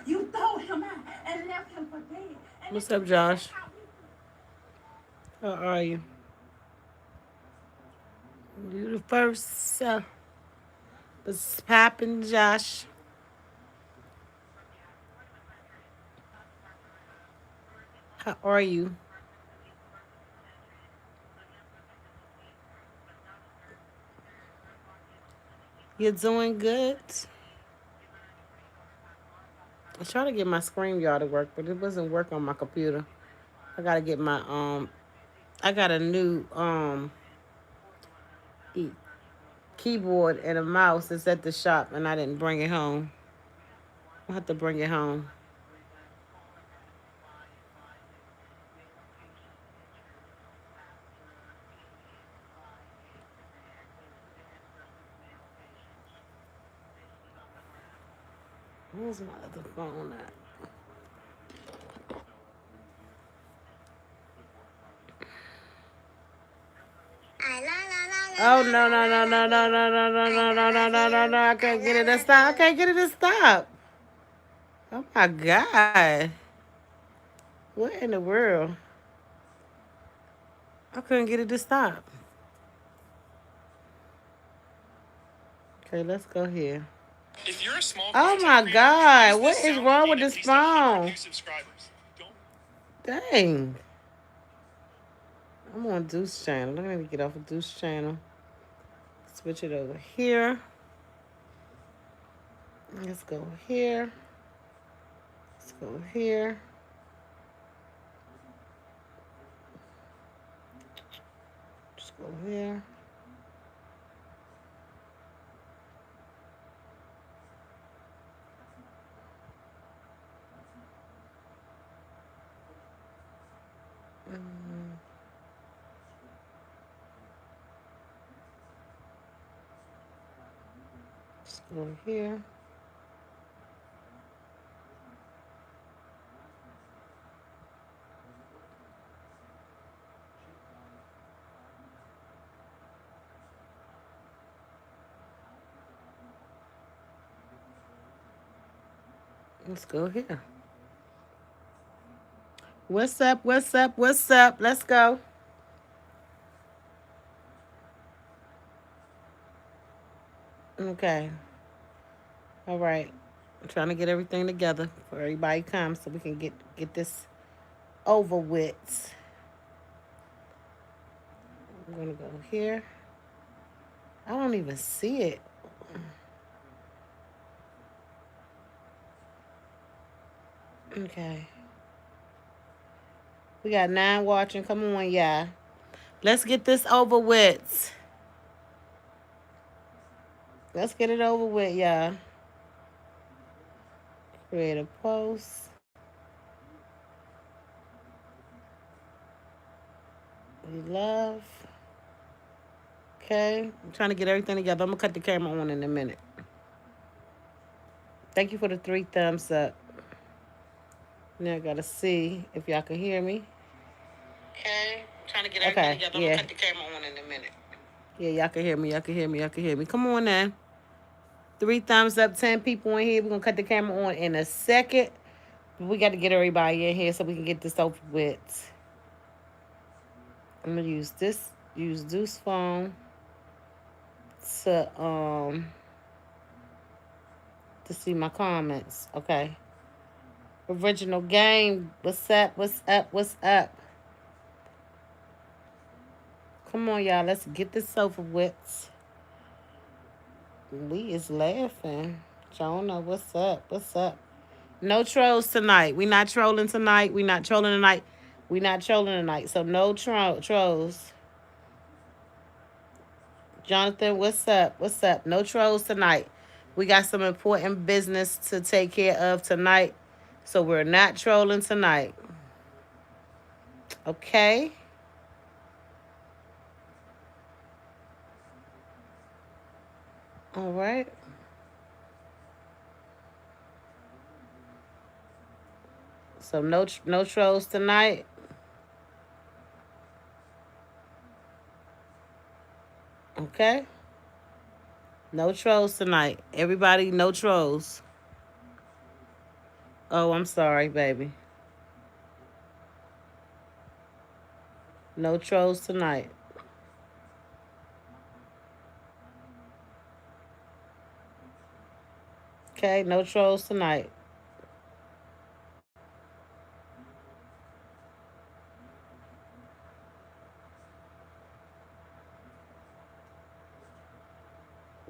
You throw him out and left him for dead. What's up, Josh? How are you? You the first. What's poppin', Josh? How are you? You doing good? I was trying to get my StreamYard to work, but it wasn't work on my computer. I gotta get my I got a new e- keyboard and a mouse. It's at the shop, and I didn't bring it home. I have to bring it home. Where's my other phone at? Oh no no no no no no no no no no no no no no! I can't get it to stop. I can't get it to stop. Oh my god! What in the world? I couldn't get it to stop. Okay, let's go here. If you're a small oh my god! What is wrong with this phone? Dang! I'm on Deuce channel. I'm gonna get off of Deuce channel. Switch it over here. Let's go here. Let's go here. Just go here. Just go here. Let's go here. What's up? What's up? What's up? Let's go. Okay. All right. I'm trying to get everything together before everybody comes so we can get this over with. I'm gonna go here. I don't even see it. Okay. We got 9 watching. Come on, y'all. Let's get this over with. Let's get it over with, y'all. Create a post. We love. Okay. I'm trying to get everything together. I'm going to cut the camera on in a minute. Thank you for the 3 thumbs up. Now I got to see if y'all can hear me. Okay. I'm trying to get everything together. I'm going to cut the camera on in a minute. Yeah, y'all can hear me. Y'all can hear me. Y'all can hear me. Come on now. 3 thumbs up, 10 people in here. We're going to cut the camera on in a second. We got to get everybody in here so we can get this over with. I'm going to use this phone to see my comments. Okay. Original game. What's up? What's up? What's up? Come on, y'all. Let's get this over with. We is laughing. Jonah, what's up? What's up? No trolls tonight. We not trolling tonight. We not trolling tonight. We not trolling tonight. So no trolls. Jonathan, what's up? What's up? No trolls tonight. We got some important business to take care of tonight. So we're not trolling tonight. Okay? All right. So no trolls tonight. Okay? No trolls tonight. Everybody, no trolls. Oh, I'm sorry, baby. No trolls tonight. Okay, no trolls tonight.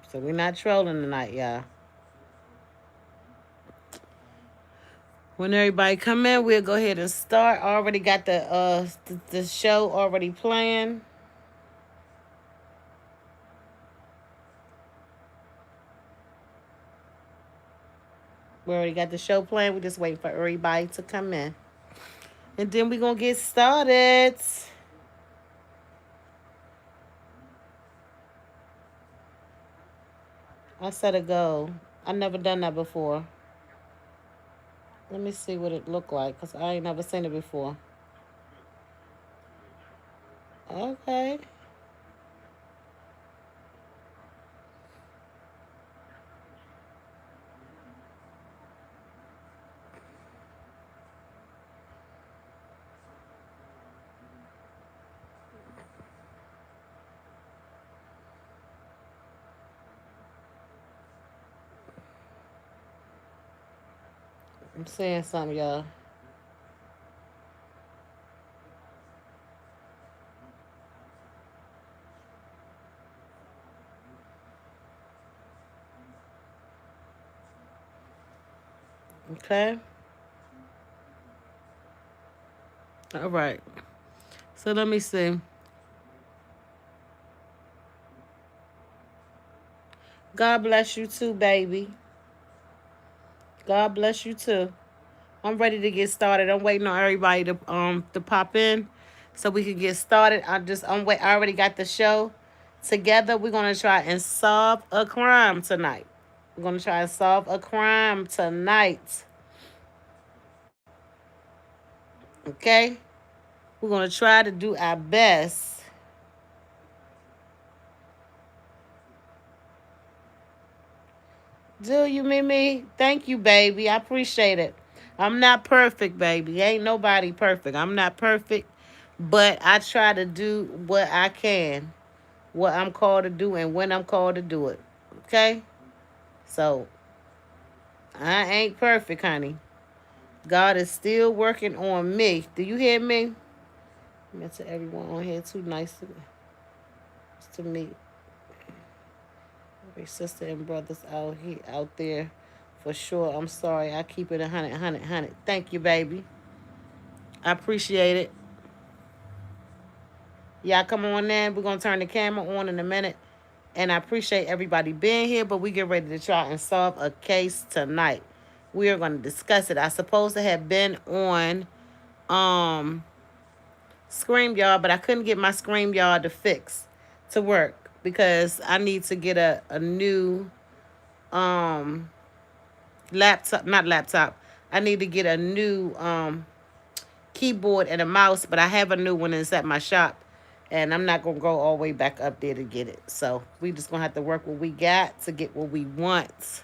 So we're not trolling tonight, y'all. When everybody come in, we'll go ahead and start. I already got the show already playing. We already got the show playing. We just waiting for everybody to come in. And then we gonna get started. I set a goal. I never done that before. Let me see what it look like, cause I ain't never seen it before. Okay. I'm saying something, y'all. Okay. All right. So let me see. God bless you too, baby. God bless you too. I'm ready to get started. I'm waiting on everybody to pop in so we can get started. I already got the show together. We're gonna try and solve a crime tonight. We're gonna try and solve a crime tonight. Okay? We're gonna try to do our best. Do you, Mimi? Thank you, baby. I appreciate it. I'm not perfect, baby. Ain't nobody perfect. I'm not perfect, but I try to do what I can, what I'm called to do, and when I'm called to do it. Okay? So, I ain't perfect, honey. God is still working on me. Do you hear me? That's to everyone on here too. Nice to meet every sister and brothers out there. For sure. I'm sorry. I keep it 100, 100, 100. Thank you, baby. I appreciate it. Y'all come on in. We're going to turn the camera on in a minute. And I appreciate everybody being here, but we get ready to try and solve a case tonight. We are going to discuss it. I supposed to have been on ScreamYard, but I couldn't get my ScreamYard to fix to work because I need to get a new um laptop, not laptop. I need to get a new keyboard and a mouse, but I have a new one and it's at my shop. And I'm not gonna go all the way back up there to get it. So we just gonna have to work what we got to get what we want.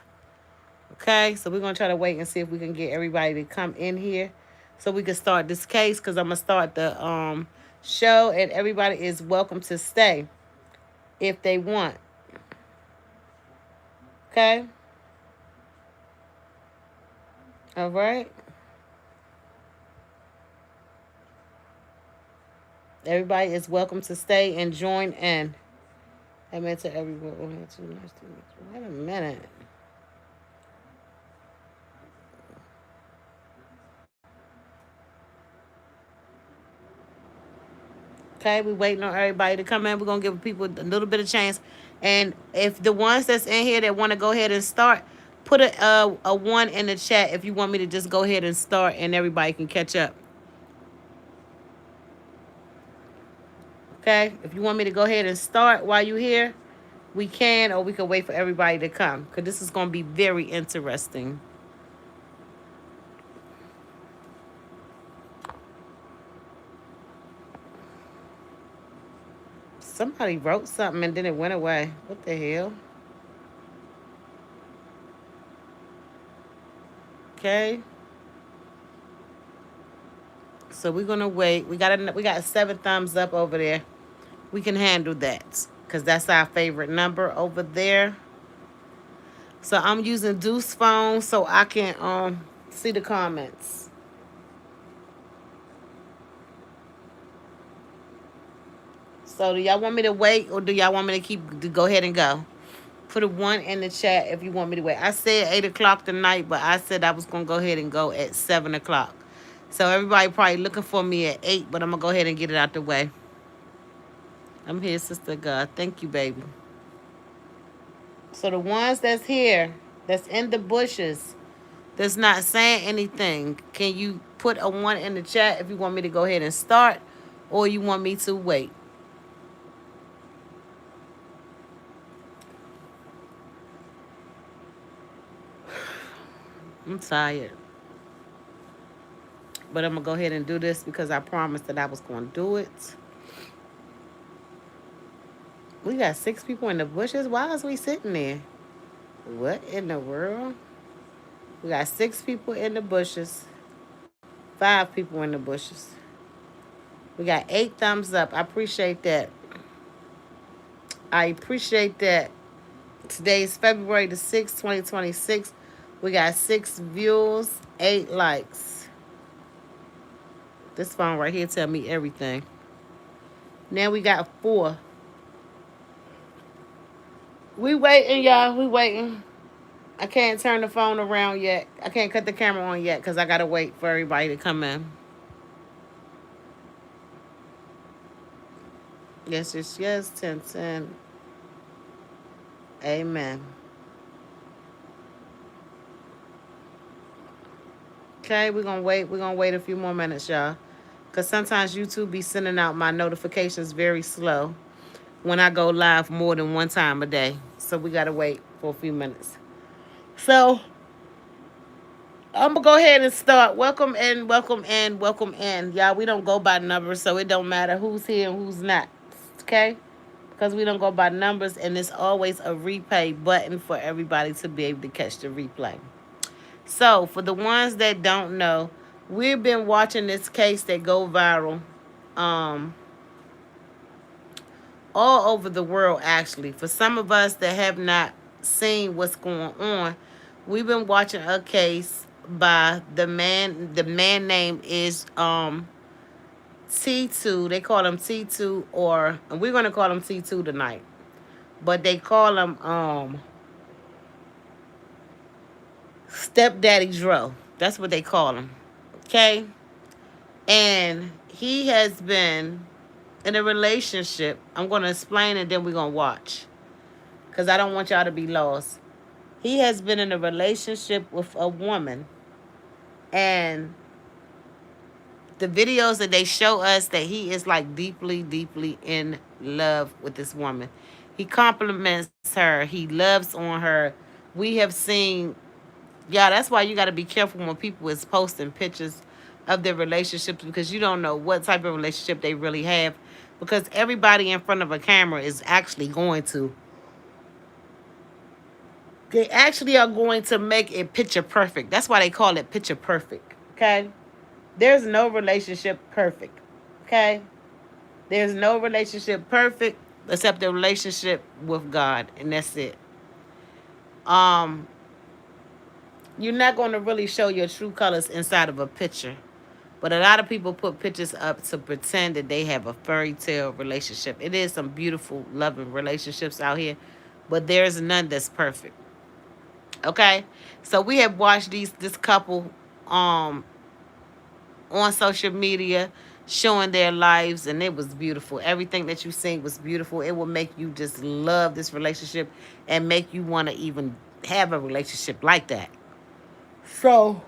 Okay, so we're gonna try to wait and see if we can get everybody to come in here so we can start this case because I'm gonna start the show and everybody is welcome to stay if they want. Okay? All right. Everybody is welcome to stay and join in. I meant to everyone. Oh, that's too nice to meet you. Wait a minute. Okay, we waiting on everybody to come in. We're gonna give people a little bit of chance. And if the ones that's in here that want to go ahead and start, put a one in the chat if you want me to just go ahead and start and everybody can catch up. Okay? If you want me to go ahead and start while you here, we can, or we can wait for everybody to come. Because this is gonna be very interesting. Somebody wrote something and then it went away. What the hell? Okay. So we're gonna wait. We got 7 thumbs up over there. We can handle that because that's our favorite number over there. So I'm using Deuce phone so I can see the comments. So do y'all want me to wait or do y'all want me to go ahead and go? Put a 1 in the chat if you want me to wait. I said 8 o'clock tonight, but I said I was gonna go ahead and go at 7 o'clock. So everybody probably looking for me at 8, but I'm gonna go ahead and get it out the way. I'm here, Sister God. Thank you, baby. So the ones that's here, that's in the bushes, that's not saying anything, can you put a 1 in the chat if you want me to go ahead and start or you want me to wait? I'm tired. But I'm going to go ahead and do this because I promised that I was going to do it. We got 6 people in the bushes. Why is we sitting there? What in the world? We got 6 people in the bushes. 5 people in the bushes. We got 8 thumbs up. I appreciate that. I appreciate that. Today is February the 6th, 2026. We got 6 views, 8 likes. This phone right here tell me everything. Now we got 4. We waiting, y'all. We waiting. I can't turn the phone around yet. I can't cut the camera on yet because I got to wait for everybody to come in. Yes, yes, yes. 10, 10. Amen. Okay, we're going to wait. We're going to wait a few more minutes, y'all. Because sometimes YouTube be sending out my notifications very slow when I go live more than 1 time a day. So we got to wait for a few minutes. So I'm going to go ahead and start. Welcome in, welcome in, welcome in. Y'all, we don't go by numbers, so it don't matter who's here and who's not. Okay? Because we don't go by numbers, and there's always a replay button for everybody to be able to catch the replay. So, for the ones that don't know, we've been watching this case that go viral all over the world, actually. For some of us that have not seen what's going on, we've been watching a case by the man. The man name is T2. They call him T2, and we're going to call him T2 tonight. But they call him Stepdaddy Dro. That's what they call him. Okay? And he has been in a relationship. I'm going to explain and then we're going to watch. Because I don't want y'all to be lost. He has been in a relationship with a woman. And the videos that they show us that he is like deeply, deeply in love with this woman. He compliments her. He loves on her. We have seen, yeah, that's why you got to be careful when people is posting pictures of their relationships because you don't know what type of relationship they really have because everybody in front of a camera is actually going to, they actually are going to make it picture perfect. That's why they call it picture perfect, okay? There's no relationship perfect, okay? There's no relationship perfect except the relationship with God, and that's it. Um, you're not going to really show your true colors inside of a picture. But a lot of people put pictures up to pretend that they have a fairy tale relationship. It is some beautiful, loving relationships out here, but there's none that's perfect. Okay? So we have watched this couple on social media showing their lives, and it was beautiful. Everything that you seen was beautiful. It will make you just love this relationship and make you want to even have a relationship like that. So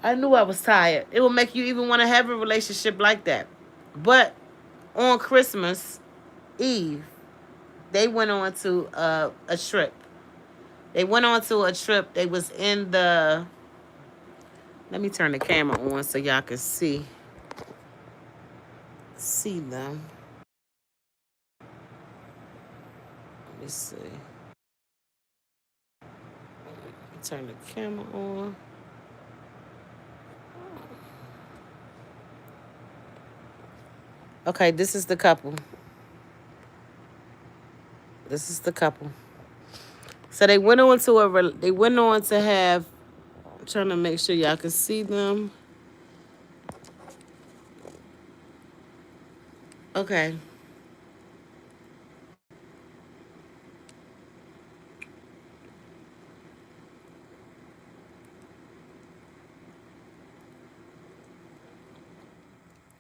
I knew I was tired. It will make you even want to have a relationship like that. But on Christmas Eve, they went on to a trip. They went on to a trip. They was in the. Let me turn the camera on so y'all can see them. Let me see. Turn the camera on. Okay, this is the couple. This is the couple. So they went on to they went on to have. I'm trying to make sure y'all can see them. Okay.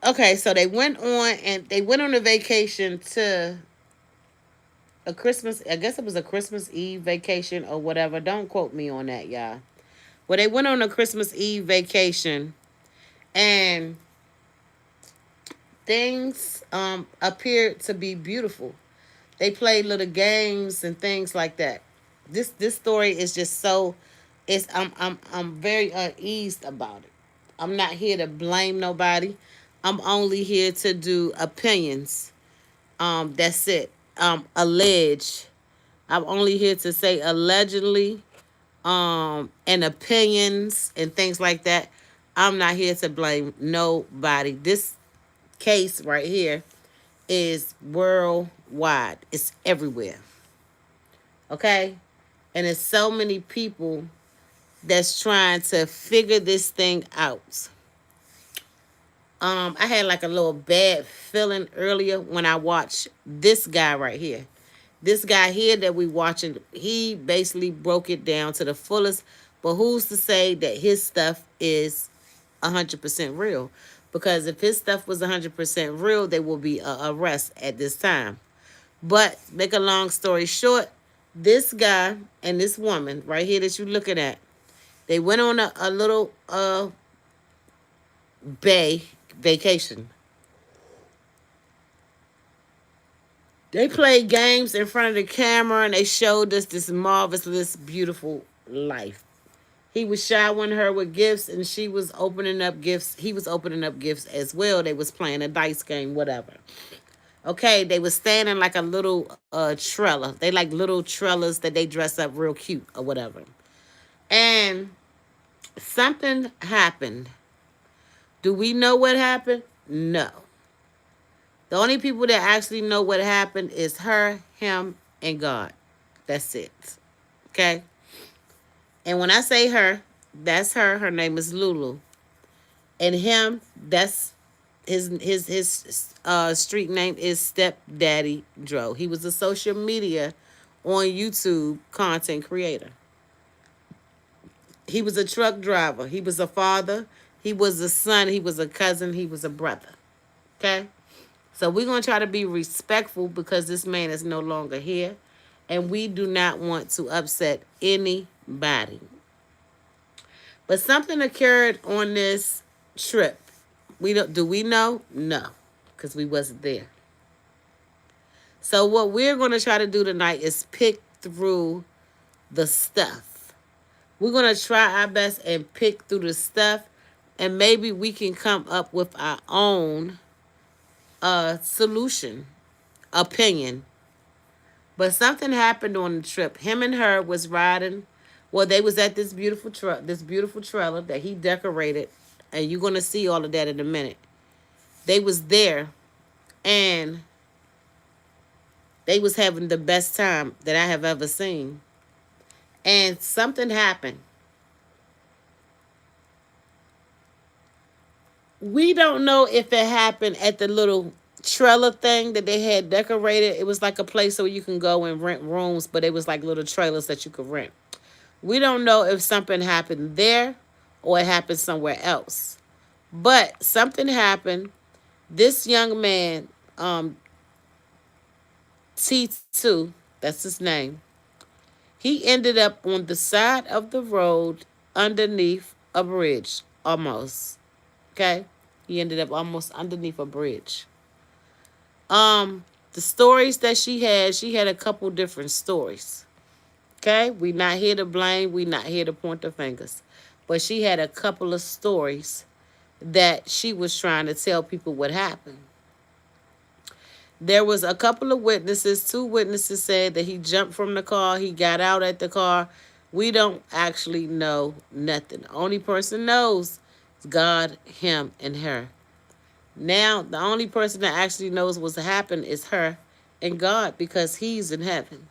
Okay, so they went on a vacation to a Christmas. I guess it was a Christmas Eve vacation or whatever. Don't quote me on that, y'all. Well, they went on a Christmas Eve vacation, and things appeared to be beautiful. They played little games and things like that. This story is just so. It's I'm very uneased about it. I'm not here to blame nobody. I'm only here to do opinions. That's it. Allege. I'm only here to say allegedly. And opinions and things like that. I'm not here to blame nobody. This case right here is worldwide. It's everywhere. Okay? And there's so many people that's trying to figure this thing out. I had like a little bad feeling earlier when I watched this guy right here. This guy here that we watching, he basically broke it down to the fullest. But who's to say that his stuff is 100% real? Because if his stuff was 100% real, there will be a arrest at this time. But make a long story short, this guy and this woman right here that you're looking at, they went on a little bay vacation. They played games in front of the camera and they showed us this marvelous, beautiful life. He was showering her with gifts and she was opening up gifts. He was opening up gifts as well. They was playing a dice game, whatever. Okay, they was standing like a little trailer. They like little trailers that they dress up real cute or whatever. And something happened. Do we know what happened? No. The only people that actually know what happened is her, him, and God. That's it. Okay? And when I say her, that's her. Her name is Lulu. And him, that's his street name is Stepdaddy Dro. He was a social media on YouTube content creator. He was a truck driver. He was a father. He was a son. He was a cousin. He was a brother. Okay? So we're going to try to be respectful because this man is no longer here. And we do not want to upset anybody. But something occurred on this trip. Do we know? No, because we wasn't there. So what we're going to try to do tonight is pick through the stuff. We're going to try our best and pick through the stuff, and maybe we can come up with our own solution, opinion. But something happened on the trip. Him and her was riding. Well, they was at this beautiful trailer that he decorated, and you're gonna see all of that in a minute. They was there, and they was having the best time that I have ever seen. And something happened. We don't know if it happened at the little trailer thing that they had decorated. It was like a place where you can go and rent rooms, but it was like little trailers that you could rent. We don't know if something happened there or it happened somewhere else. But something happened. This young man, T2, that's his name, he ended up on the side of the road underneath a bridge, almost. Okay? He ended up almost underneath a bridge. The stories that she had a couple different stories. Okay? We not here to blame, we not here to point the fingers. But she had a couple of stories that she was trying to tell people what happened. There was a couple of witnesses. Two witnesses said that he jumped from the car, he got out at the car. We don't actually know nothing. The only person knows is God, him, and her. Now, the only person that actually knows what's happened is her and God, because he's in heaven.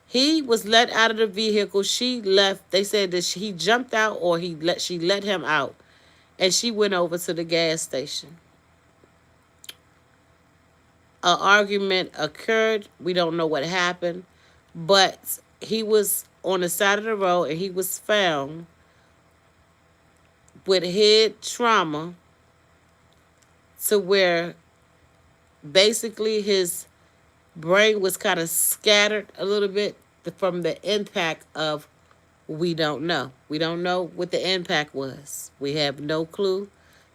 He was let out of the vehicle. She left. They said that he jumped out, or she let him out, and she went over to the gas station. An argument occurred. We don't know what happened, but he was on the side of the road, and he was found with head trauma, to where basically his brain was kind of scattered a little bit from the impact of, we don't know. We don't know what the impact was. We have no clue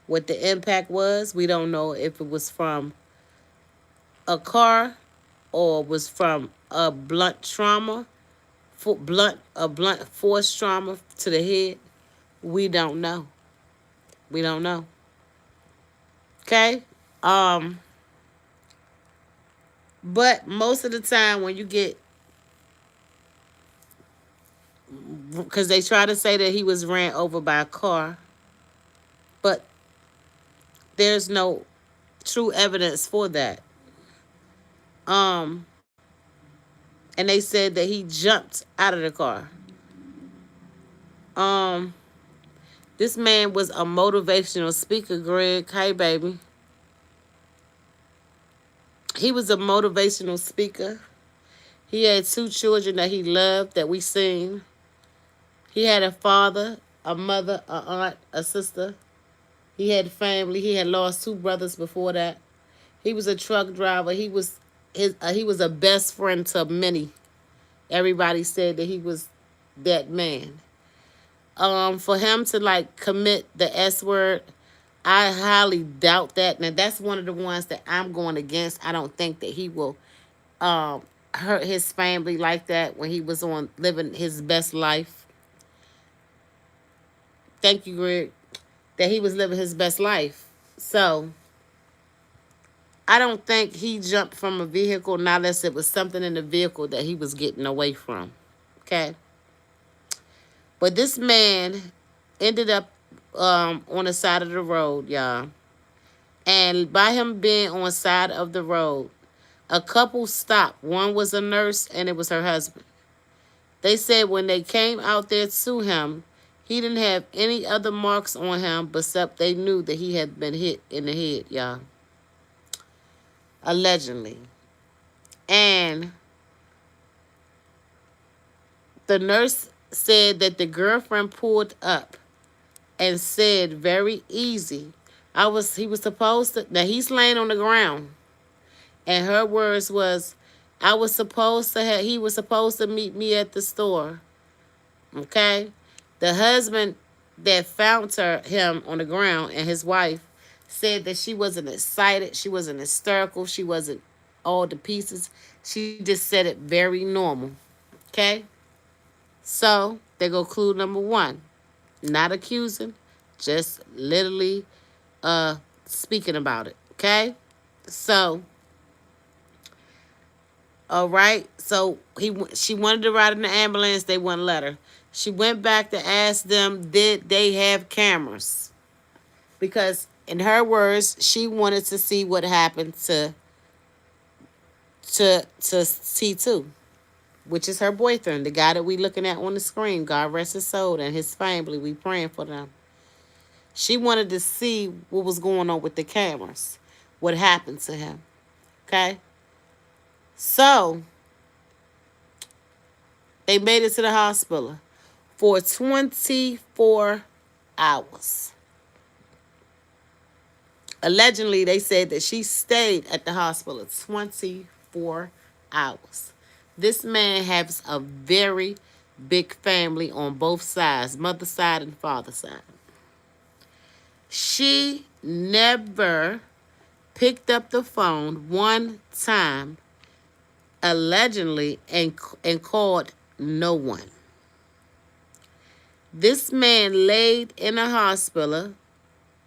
what the impact was. We don't know if it was from a car or was from a blunt trauma, a blunt force trauma to the head. We don't know. We don't know. Okay? But most of the time when you get, because they try to say that he was ran over by a car, but there's no true evidence for that. And they said that he jumped out of the car. This man was a motivational speaker, Greg. Hey, baby. He was a motivational speaker. He had 2 children that he loved, that we seen. He had a father, a mother, a aunt, a sister. He had family. He had lost 2 brothers before that. He was a truck driver. He was a best friend to many. Everybody said that he was that man. For him to like commit the S word, I highly doubt that. Now that's one of the ones that I'm going against. I don't think that he will hurt his family like that when he was on living his best life. Thank you, Greg. That he was living his best life. So I don't think he jumped from a vehicle, not unless it was something in the vehicle that he was getting away from. Okay? But this man ended up on the side of the road, y'all. And by him being on the side of the road, a couple stopped. One was a nurse, and it was her husband. They said when they came out there to him, he didn't have any other marks on him, except they knew that he had been hit in the head, y'all. Allegedly. And the nurse said that the girlfriend pulled up and said very easy. He was supposed to, now he's laying on the ground. And her words was, he was supposed to meet me at the store. Okay? The husband that found him on the ground, and his wife, said that she wasn't excited, she wasn't hysterical, she wasn't all the pieces. She just said it very normal. Okay? So, there go clue number 1. Not accusing, just literally speaking about it. Okay? So, all right. So she wanted to ride in the ambulance. They wouldn't let her. She went back to ask them, did they have cameras? Because in her words, she wanted to see what happened to T2, which is her boyfriend, the guy that we looking at on the screen. God rest his soul, and his family. We praying for them. She wanted to see what was going on with the cameras, what happened to him. Okay? So, they made it to the hospital for 24 hours. Allegedly, they said that she stayed at the hospital 24 hours. This man has a very big family on both sides, mother side and father side. She never picked up the phone one time, allegedly, and called no one. This man laid in a hospital,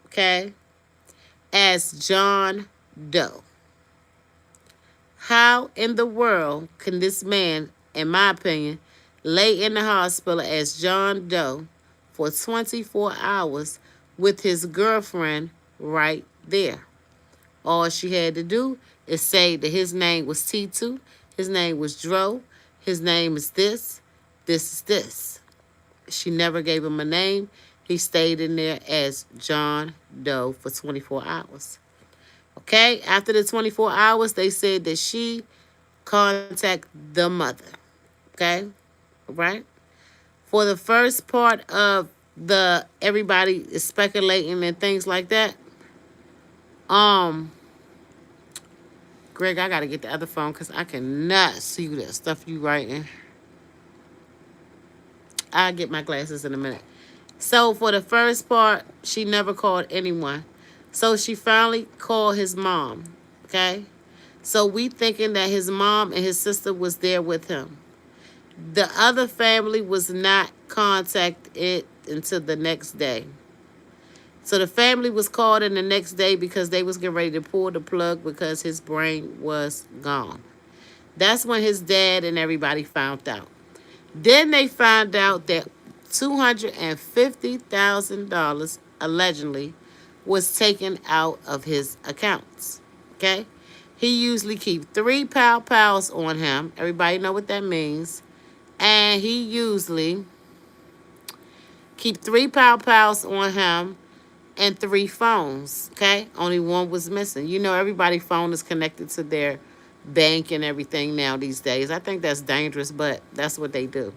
okay, as John Doe. How in the world can this man, in my opinion, lay in the hospital as John Doe for 24 hours with his girlfriend right there. All she had to do is say that his name was T2, his name was Dro, his name is this is this. She never gave him a name. He stayed in there as John Doe for 24 hours. Okay, after the 24 hours, they said that she contacted the mother. Okay, right? For the first part of the everybody is speculating and things like that. Um, Greg, I gotta get the other phone because I cannot see that stuff you writing. I'll get my glasses in a minute. So for the first part, she never called anyone. So she finally called his mom. Okay? So we thinking that his mom and his sister was there with him. The other family was not contacted until the next day. So the family was called in the next day because they was getting ready to pull the plug because his brain was gone. That's when his dad and everybody found out. Then they found out that $250,000 allegedly was taken out of his accounts. Okay? He usually keep 3 pals on him. Everybody know what that means. And he usually keep 3 pals on him and 3 phones. Okay? Only one was missing. You know everybody's phone is connected to their bank and everything now these days. I think that's dangerous, but that's what they do.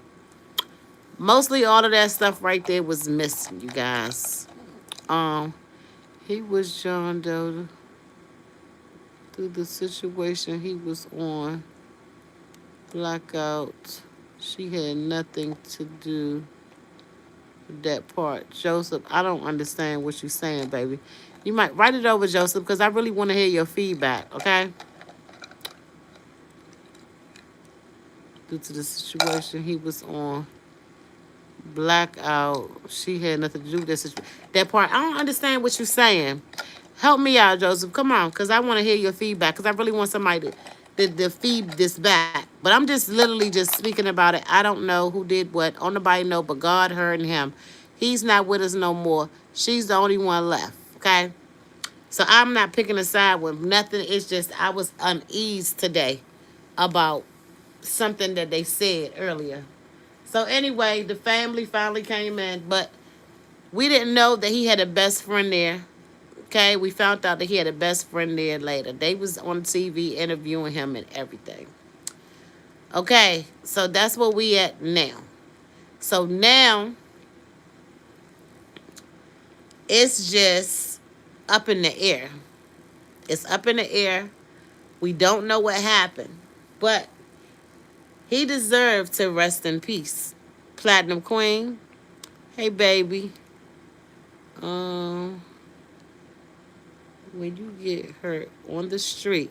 Mostly all of that stuff right there was missing, you guys. He was John Doe through the situation he was on. Blackout. She had nothing to do with that part. Joseph, I don't understand what you're saying, baby. You might write it over, Joseph, because I really want to hear your feedback, okay? Due to the situation he was on. Blackout. She had nothing to do with that part. I don't understand what you're saying. Help me out, Joseph. Come on, because I want to hear your feedback. Because I really want somebody to feed this back. But I'm just literally just speaking about it. I don't know who did what. On nobody know, but God heard him. He's not with us no more. She's the only one left. Okay? So I'm not picking a side with nothing. It's just I was uneasy today about something that they said earlier. So anyway, the family finally came in, but we didn't know that he had a best friend there. Okay, we found out that he had a best friend there later. They was on TV interviewing him and everything. Okay, so that's where we at now. So now it's just up in the air. It's up in the air. We don't know what happened, but he deserved to rest in peace. Platinum Queen, hey baby. When you get hurt on the street,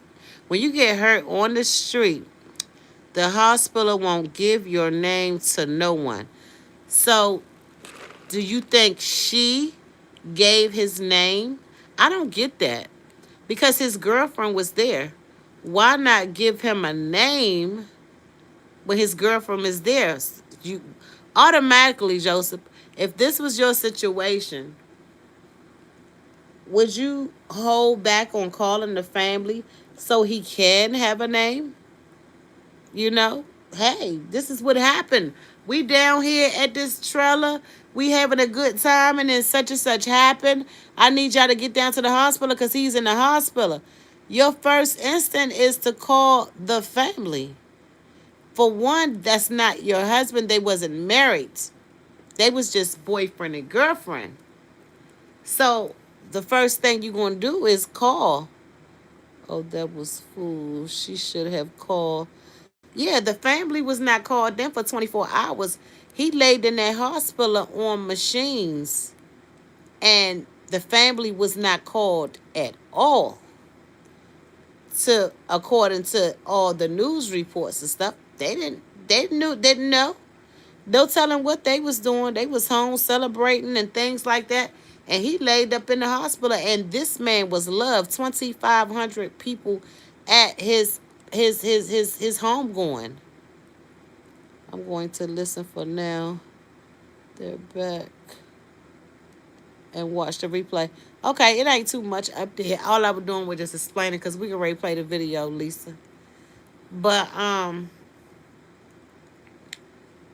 the hospital won't give your name to no one. So, do you think she gave his name? I don't get that. Because his girlfriend was there. Why not give him a name when his girlfriend is there? You automatically, Joseph, if this was your situation, would you hold back on calling the family so he can have a name? You know, hey, this is what happened. We down here at this trailer. We having a good time and then such and such happened. I need y'all to get down to the hospital because he's in the hospital. Your first instinct is to call the family. For one, that's not your husband. They wasn't married. They was just boyfriend and girlfriend. So the first thing you're going to do is call. Oh, that was fool. She should have called. Yeah, the family was not called in for 24 hours. He laid in that hospital on machines. And the family was not called at all. According to all the news reports and stuff, didn't know. No telling what they was doing. They was home celebrating and things like that. And he laid up in the hospital. And this man was loved. 2,500 people at his home going. I'm going to listen for now. They're back. and watch the replay. Okay, it ain't too much up there. All I was doing was just explaining because we can replay the video, Lisa. But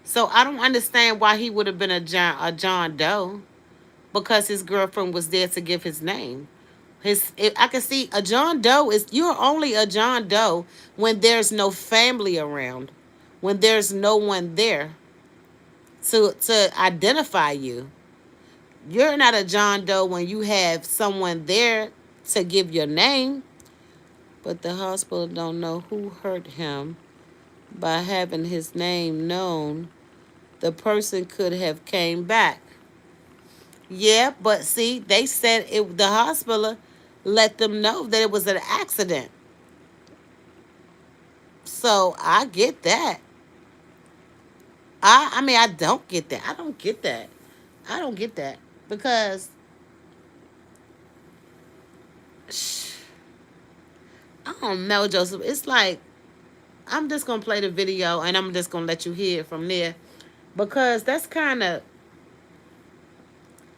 so I don't understand why he would have been a John Doe because his girlfriend was there to give his name. I can see a John Doe is you're only a John Doe when there's no family around, when there's no one there to identify you. You're not a John Doe when you have someone there to give your name. But the hospital don't know who hurt him by having his name known. The person could have came back. Yeah, but see, they said the hospital let them know that it was an accident. So I get that. I mean I don't get that. I don't get that. I don't get that because I don't know, Joseph. It's like I'm just gonna play the video and I'm just gonna let you hear it from there because that's kind of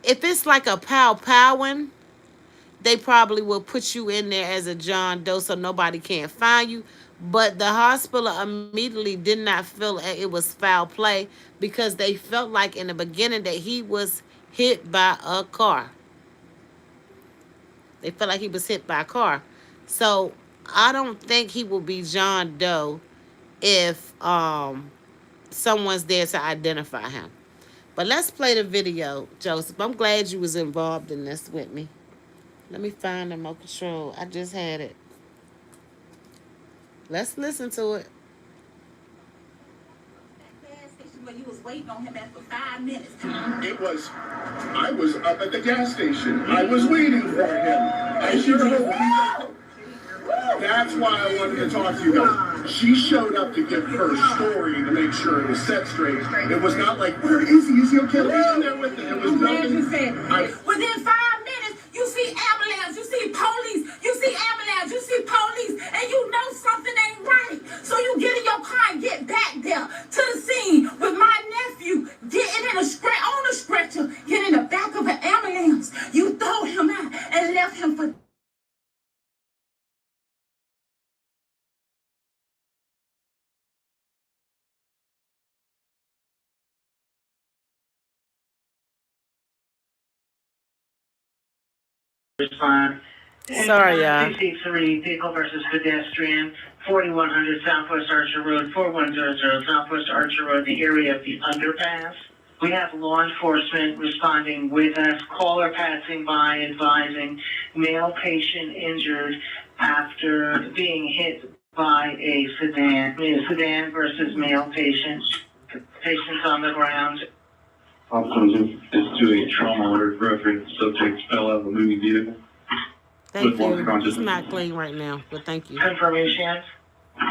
if it's like a powing, they probably will put you in there as a John Doe so nobody can't find you. But the hospital immediately did not feel it was foul play because they felt like in the beginning that he was hit by a car. They felt like he was hit by a car. So I don't think he will be John Doe if someone's there to identify him. But let's play the video, Joseph. I'm glad you was involved in this with me. Let me find the remote control. I just had it. Let's listen to it. You was waiting on him for 5 minutes. I was up at the gas station. I was waiting for him. I sure hope. That's why I wanted to talk to you guys. She showed up to give her story to make sure it was set straight. It was not like, where is he? Is he okay? He's in there with it. It was nothing. Within 5 minutes, you see ambulance, you see police, you see ambulance, you see police, and you know something ain't right. So you get in your car and get back there to the scene with my nephew getting in on a stretcher, getting in the back of an ambulance. You throw him out and left him for respond. Sorry, y'all. 53 vehicle versus pedestrian, 4100 Southwest Archer Road, 4100 Southwest Archer Road, the area of the underpass. We have law enforcement responding with us, caller passing by advising male patient injured after being hit by a sedan versus male patient. Patients on the ground. Officer is doing trauma alert reference. Subject fell out of a moving vehicle. Thank you. It's not clean right now, but thank you. Confirmation.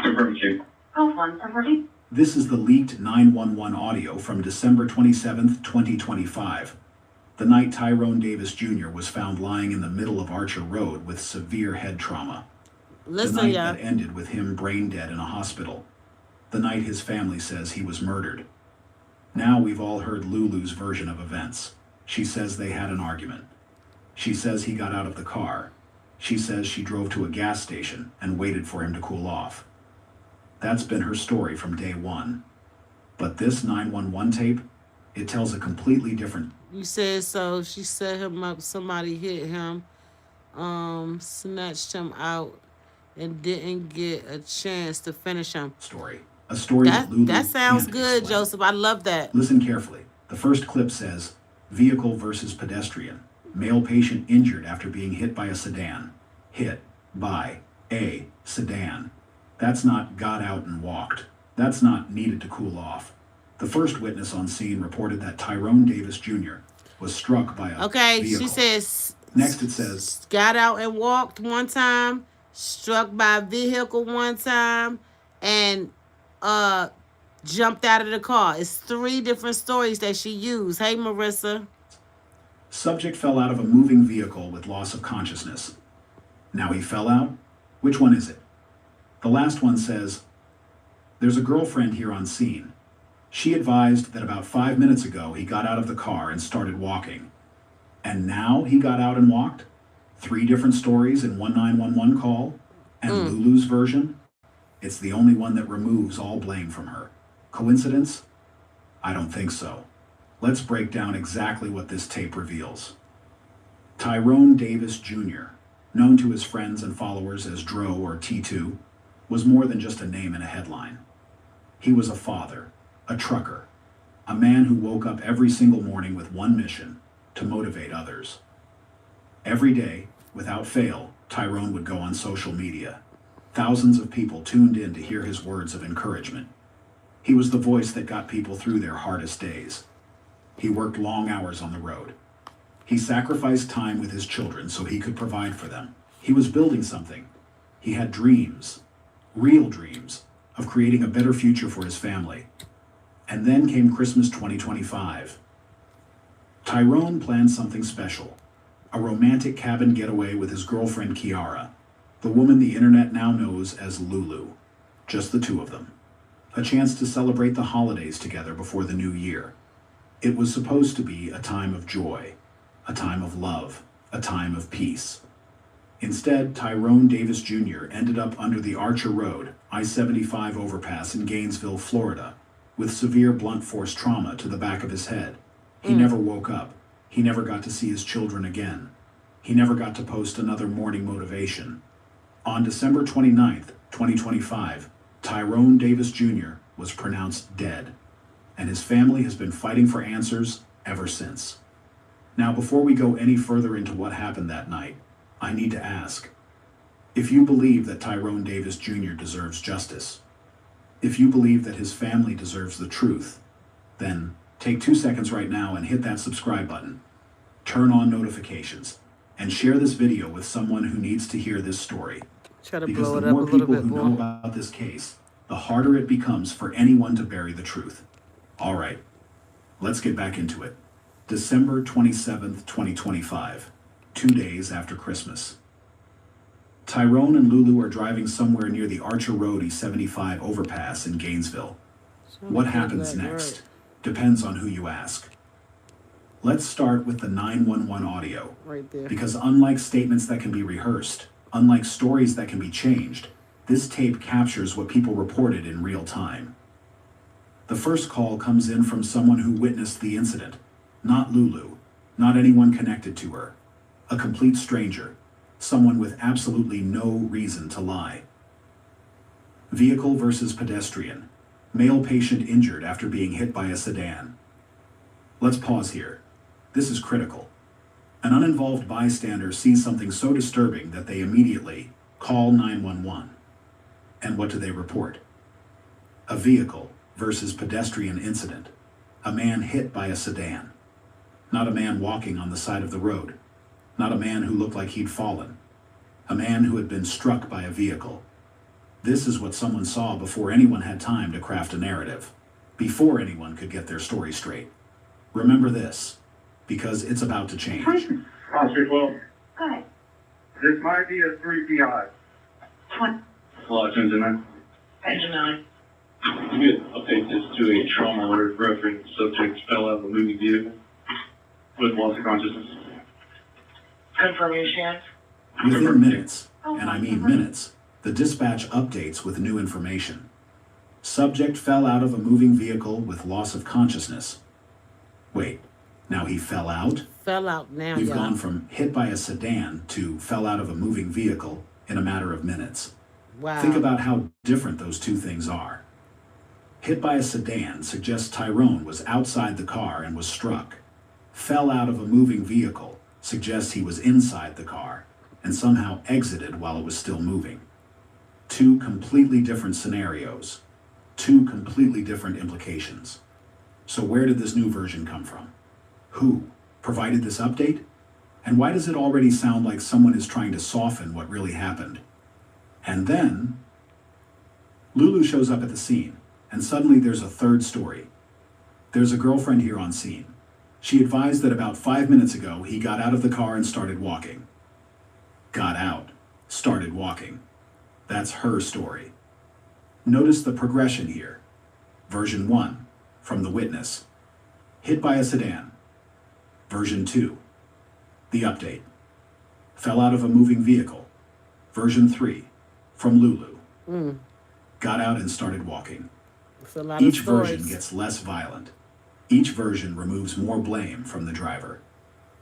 Confirmation. This is the leaked 911 audio from December 27th, 2025. The night Tyrone Davis Jr. was found lying in the middle of Archer Road with severe head trauma. Listen, the night y'all. that ended with him brain dead in a hospital. The night his family says he was murdered. Now we've all heard Lulu's version of events. She says they had an argument. She says he got out of the car. She says she drove to a gas station and waited for him to cool off. That's been her story from day one. But this 911 tape, it tells a completely different... You said so. She set him up. Somebody hit him, snatched him out, and didn't get a chance to finish him. Story. A story that Lulu that sounds can't good, explain. Joseph. I love that. Listen carefully. The first clip says, vehicle versus pedestrian. Male patient injured after being hit by a sedan. Hit by a sedan. That's not got out and walked. That's not needed to cool off. The first witness on scene reported that Tyrone Davis Jr. was struck by a vehicle. She says... Next it says... got out and walked one time, struck by a vehicle one time, and jumped out of the car. It's 3 different stories that she used. Hey, Marissa. Subject fell out of a moving vehicle with loss of consciousness. Now he fell out? Which one is it? The last one says, there's a girlfriend here on scene. She advised that about 5 minutes ago he got out of the car and started walking. And now he got out and walked? 3 different stories in one 911 call? And Lulu's version? It's the only one that removes all blame from her. Coincidence? I don't think so. Let's break down exactly what this tape reveals. Tyrone Davis Jr., known to his friends and followers as Dro or T2, was more than just a name in a headline. He was a father, a trucker, a man who woke up every single morning with one mission: to motivate others. Every day, without fail, Tyrone would go on social media. Thousands of people tuned in to hear his words of encouragement. He was the voice that got people through their hardest days. He worked long hours on the road. He sacrificed time with his children so he could provide for them. He was building something. He had dreams, real dreams, of creating a better future for his family. And then came Christmas 2025. Tyrone planned something special, a romantic cabin getaway with his girlfriend Kiara, the woman the internet now knows as Lulu. Just the two of them. A chance to celebrate the holidays together before the new year. It was supposed to be a time of joy, a time of love, a time of peace. Instead, Tyrone Davis Jr. ended up under the Archer Road, I-75 overpass in Gainesville, Florida, with severe blunt force trauma to the back of his head. He never woke up. He never got to see his children again. He never got to post another morning motivation. On December 29th, 2025, Tyrone Davis Jr. was pronounced dead, and his family has been fighting for answers ever since. Now, before we go any further into what happened that night, I need to ask, if you believe that Tyrone Davis Jr. deserves justice, if you believe that his family deserves the truth, then take 2 seconds right now and hit that subscribe button, turn on notifications, and share this video with someone who needs to hear this story. Try to Because blow it the up a more little people bit who know more. about this case, the harder it becomes for anyone to bury the truth. All right, let's get back into it. December 27th, 2025, 2 days after Christmas. Tyrone and Lulu are driving somewhere near the Archer Road E75 overpass in Gainesville. What happens next depends on who you ask. Let's start with the 911 audio. Right there. Because unlike statements that can be rehearsed, unlike stories that can be changed, this tape captures what people reported in real time. The first call comes in from someone who witnessed the incident. Not Lulu, not anyone connected to her. A complete stranger, someone with absolutely no reason to lie. Vehicle versus pedestrian. Male patient injured after being hit by a sedan. Let's pause here. This is critical. An uninvolved bystander sees something so disturbing that they immediately call 911. And what do they report? A vehicle versus pedestrian incident. A man hit by a sedan. Not a man walking on the side of the road. Not a man who looked like he'd fallen. A man who had been struck by a vehicle. This is what someone saw before anyone had time to craft a narrative. Before anyone could get their story straight. Remember this, because it's about to change. Officer 12, Go ahead. this might be a 3PI. Hello, Engine 9. Engine 9. You could update this to a trauma alert reference subject fell out of a moving vehicle with loss of consciousness. Confirmation. Within minutes, and I mean minutes, the dispatch updates with new information. Subject fell out of a moving vehicle with loss of consciousness. Wait, now he fell out? Fell out now, We've y'all. gone from hit by a sedan to fell out of a moving vehicle in a matter of minutes. Wow. Think about how different those two things are. Hit by a sedan suggests Tyrone was outside the car and was struck. Fell out of a moving vehicle suggests he was inside the car and somehow exited while it was still moving. Two completely different scenarios. Two completely different implications. So where did this new version come from? Who provided this update? And why does it already sound like someone is trying to soften what really happened? And then, Lulu shows up at the scene, and suddenly there's a third story. There's a girlfriend here on scene. She advised that about 5 minutes ago, he got out of the car and started walking. Got out, started walking. That's her story. Notice the progression here. Version 1, from the witness. Hit by a sedan. Version 2. The update. Fell out of a moving vehicle. Version 3. From Lulu. Got out and started walking. It's a lot Each of stories. version gets less violent. Each version removes more blame from the driver.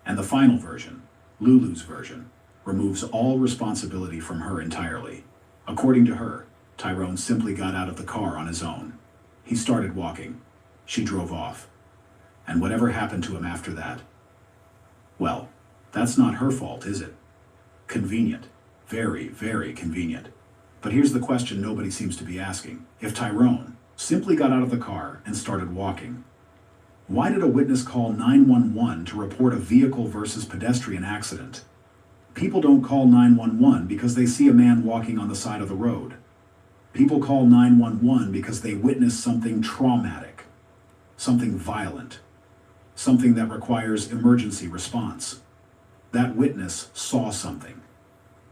And the final version, Lulu's version, removes all responsibility from her entirely. According to her, Tyrone simply got out of the car on his own. He started walking. She drove off. And whatever happened to him after that, well, that's not her fault, is it? Convenient. Very, very convenient. But here's the question nobody seems to be asking. If Tyrone simply got out of the car and started walking, why did a witness call 911 to report a vehicle versus pedestrian accident? People don't call 911 because they see a man walking on the side of the road. People call 911 because they witness something traumatic, something violent, something that requires emergency response. That witness saw something,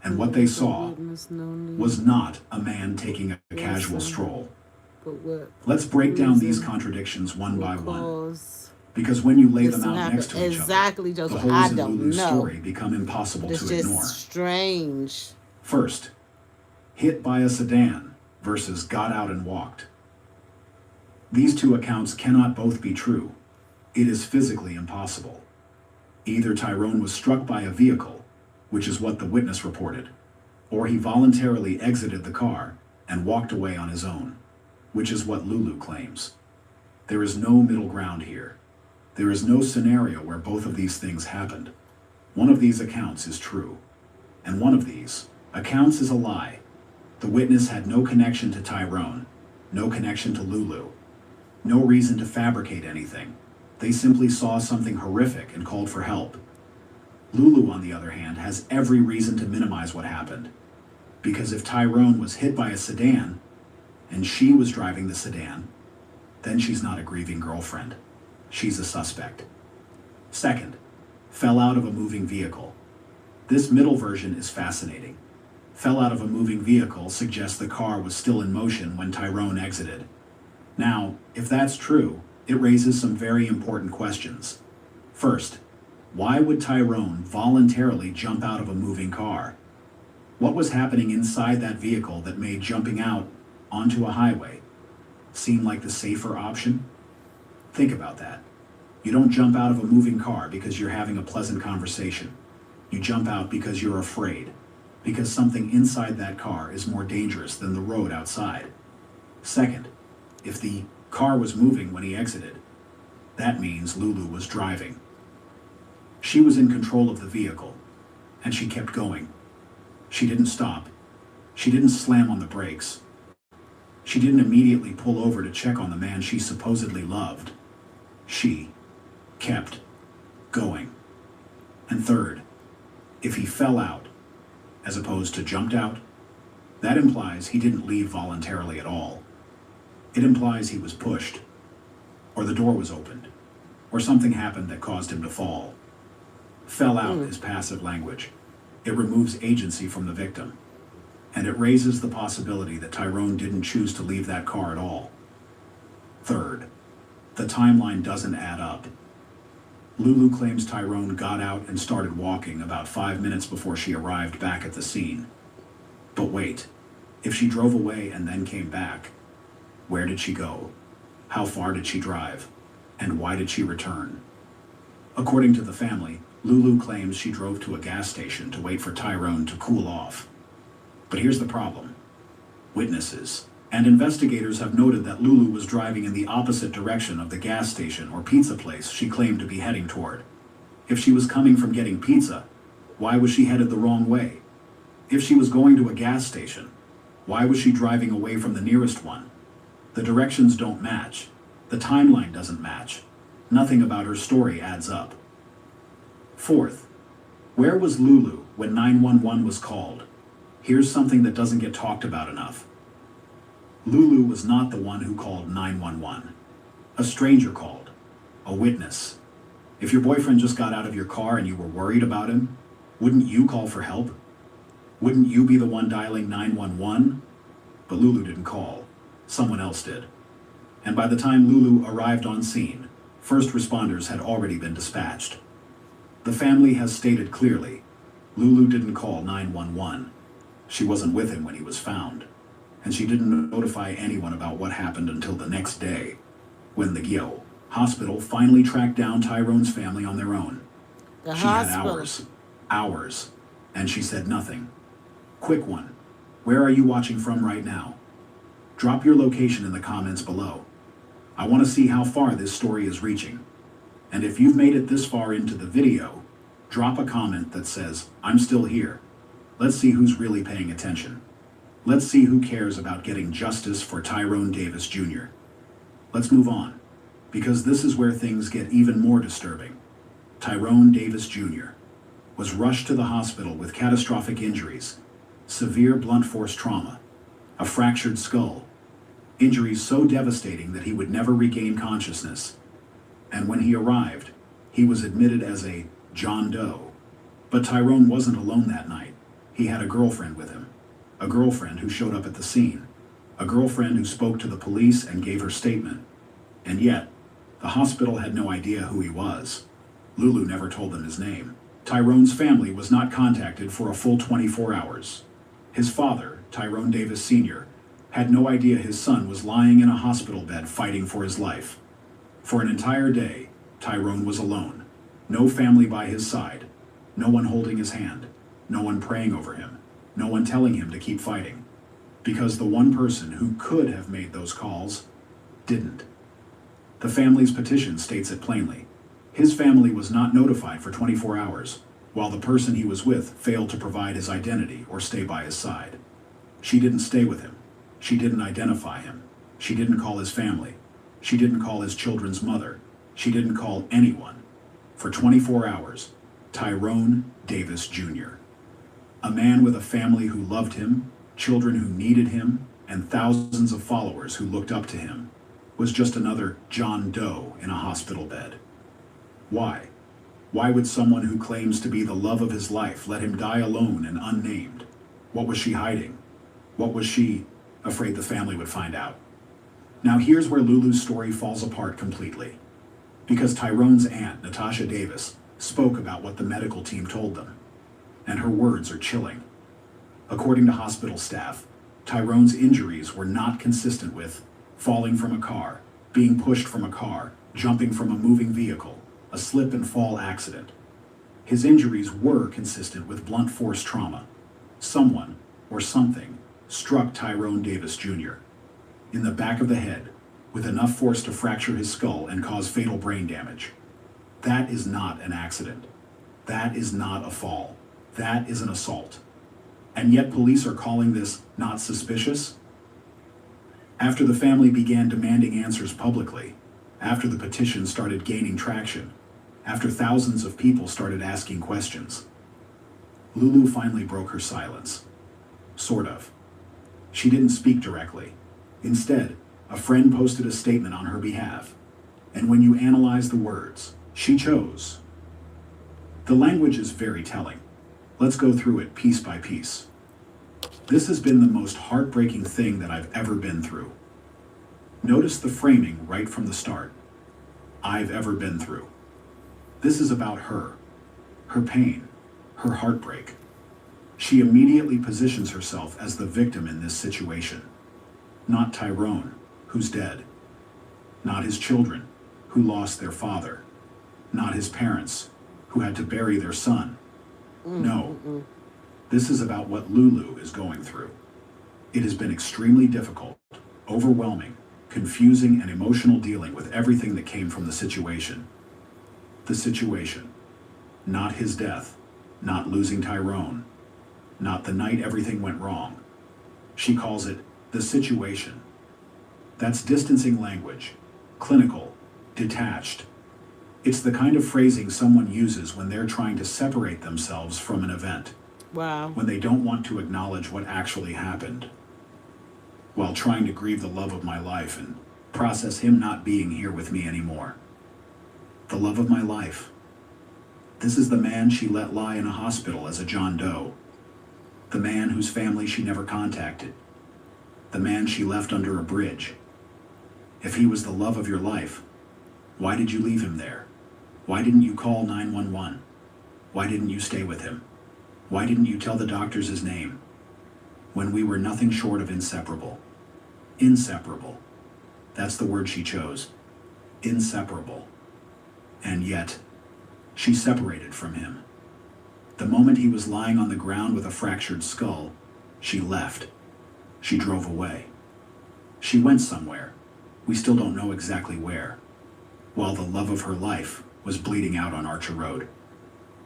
and what they saw was not a man taking a casual stroll. Let's break down these contradictions one by one, because when you lay them out next to each other, the holes in Lulu's story become impossible to ignore. It's just strange. First, hit by a sedan versus got out and walked. These two accounts cannot both be true. It is physically impossible. Either Tyrone was struck by a vehicle, which is what the witness reported, or he voluntarily exited the car and walked away on his own, which is what Lulu claims. There is no middle ground here. There is no scenario where both of these things happened. One of these accounts is true, and one of these accounts is a lie. The witness had no connection to Tyrone, no connection to Lulu, no reason to fabricate anything. They simply saw something horrific and called for help. Lulu, on the other hand, has every reason to minimize what happened. Because if Tyrone was hit by a sedan, and she was driving the sedan, then she's not a grieving girlfriend. She's a suspect. Second, fell out of a moving vehicle. This middle version is fascinating. Fell out of a moving vehicle suggests the car was still in motion when Tyrone exited. Now, if that's true, it raises some very important questions. First, why would Tyrone voluntarily jump out of a moving car? What was happening inside that vehicle that made jumping out onto a highway seem like the safer option? Think about that. You don't jump out of a moving car because you're having a pleasant conversation. You jump out because you're afraid, because something inside that car is more dangerous than the road outside. Second, if the car was moving when he exited, that means Lulu was driving. She was in control of the vehicle, and she kept going. She didn't stop. She didn't slam on the brakes. She didn't immediately pull over to check on the man she supposedly loved. She kept going. And third, if he fell out, as opposed to jumped out, that implies he didn't leave voluntarily at all. It implies he was pushed, or the door was opened, or something happened that caused him to fall. Fell out is passive language. It removes agency from the victim, and it raises the possibility that Tyrone didn't choose to leave that car at all. Third, the timeline doesn't add up. Lulu claims Tyrone got out and started walking about 5 minutes before she arrived back at the scene. But wait, if she drove away and then came back, where did she go? How far did she drive? And why did she return? According to the family, Lulu claims she drove to a gas station to wait for Tyrone to cool off. But here's the problem. Witnesses and investigators have noted that Lulu was driving in the opposite direction of the gas station or pizza place she claimed to be heading toward. If she was coming from getting pizza, why was she headed the wrong way? If she was going to a gas station, why was she driving away from the nearest one? The directions don't match. The timeline doesn't match. Nothing about her story adds up. Fourth, where was Lulu when 911 was called? Here's something that doesn't get talked about enough. Lulu was not the one who called 911. A stranger called. A witness. If your boyfriend just got out of your car and you were worried about him, wouldn't you call for help? Wouldn't you be the one dialing 911? But Lulu didn't call. Someone else did. And by the time Lulu arrived on scene, first responders had already been dispatched. The family has stated clearly, Lulu didn't call 911. She wasn't with him when he was found, and she didn't notify anyone about what happened until the next day, when the hospital finally tracked down Tyrone's family on their own. The She had hospital. hours, and she said nothing. Quick one, where are you watching from right now? Drop your location in the comments below. I want to see how far this story is reaching. And if you've made it this far into the video, drop a comment that says, I'm still here. Let's see who's really paying attention. Let's see who cares about getting justice for Tyrone Davis Jr. Let's move on, because this is where things get even more disturbing. Tyrone Davis Jr. was rushed to the hospital with catastrophic injuries, severe blunt force trauma, a fractured skull, injuries so devastating that he would never regain consciousness. And when he arrived, he was admitted as a John Doe. But Tyrone wasn't alone that night. He had a girlfriend with him, a girlfriend who showed up at the scene, a girlfriend who spoke to the police and gave her statement. And yet, the hospital had no idea who he was. Lulu never told them his name. Tyrone's family was not contacted for a full 24 hours. His father, Tyrone Davis Sr., had no idea his son was lying in a hospital bed fighting for his life. For an entire day, Tyrone was alone. No family by his side. No one holding his hand. No one praying over him. No one telling him to keep fighting. Because the one person who could have made those calls didn't. The family's petition states it plainly. His family was not notified for 24 hours, while the person he was with failed to provide his identity or stay by his side. She didn't stay with him. She didn't identify him. She didn't call his family. She didn't call his children's mother. She didn't call anyone. For 24 hours, Tyrone Davis Jr., a man with a family who loved him, children who needed him, and thousands of followers who looked up to him, was just another John Doe in a hospital bed. Why? Why would someone who claims to be the love of his life let him die alone and unnamed? What was she hiding? What was she afraid the family would find out? Now here's where Lulu's story falls apart completely. Because Tyrone's aunt, Natasha Davis, spoke about what the medical team told them. And her words are chilling. According to hospital staff, Tyrone's injuries were not consistent with falling from a car, being pushed from a car, jumping from a moving vehicle, a slip and fall accident. His injuries were consistent with blunt force trauma. Someone, or something, struck Tyrone Davis Jr. in the back of the head with enough force to fracture his skull and cause fatal brain damage. That is not an accident. That is not a fall. That is an assault. And yet police are calling this not suspicious? After the family began demanding answers publicly, after the petition started gaining traction, after thousands of people started asking questions, Lulu finally broke her silence. Sort of. She didn't speak directly. Instead, a friend posted a statement on her behalf. And when you analyze the words she chose, the language is very telling. Let's go through it piece by piece. This has been the most heartbreaking thing that I've ever been through. Notice the framing right from the start. I've ever been through. This is about her pain, her heartbreak. She immediately positions herself as the victim in this situation. Not Tyrone, who's dead. Not his children, who lost their father. Not his parents, who had to bury their son. No. This is about what Lulu is going through. It has been extremely difficult, overwhelming, confusing, and emotional dealing with everything that came from the situation. The situation. Not his death. Not losing Tyrone. Not the night everything went wrong. She calls it the situation. That's distancing language. Clinical. Detached. It's the kind of phrasing someone uses when they're trying to separate themselves from an event. Wow. When they don't want to acknowledge what actually happened. While trying to grieve the love of my life and process him not being here with me anymore. The love of my life. This is the man she let lie in a hospital as a John Doe. The man whose family she never contacted. The man she left under a bridge. If he was the love of your life, why did you leave him there? Why didn't you call 911? Why didn't you stay with him? Why didn't you tell the doctors his name? When we were nothing short of inseparable. Inseparable. That's the word she chose. Inseparable. And yet, she separated from him. The moment he was lying on the ground with a fractured skull, she left. She drove away. She went somewhere. We still don't know exactly where. While the love of her life was bleeding out on Archer Road.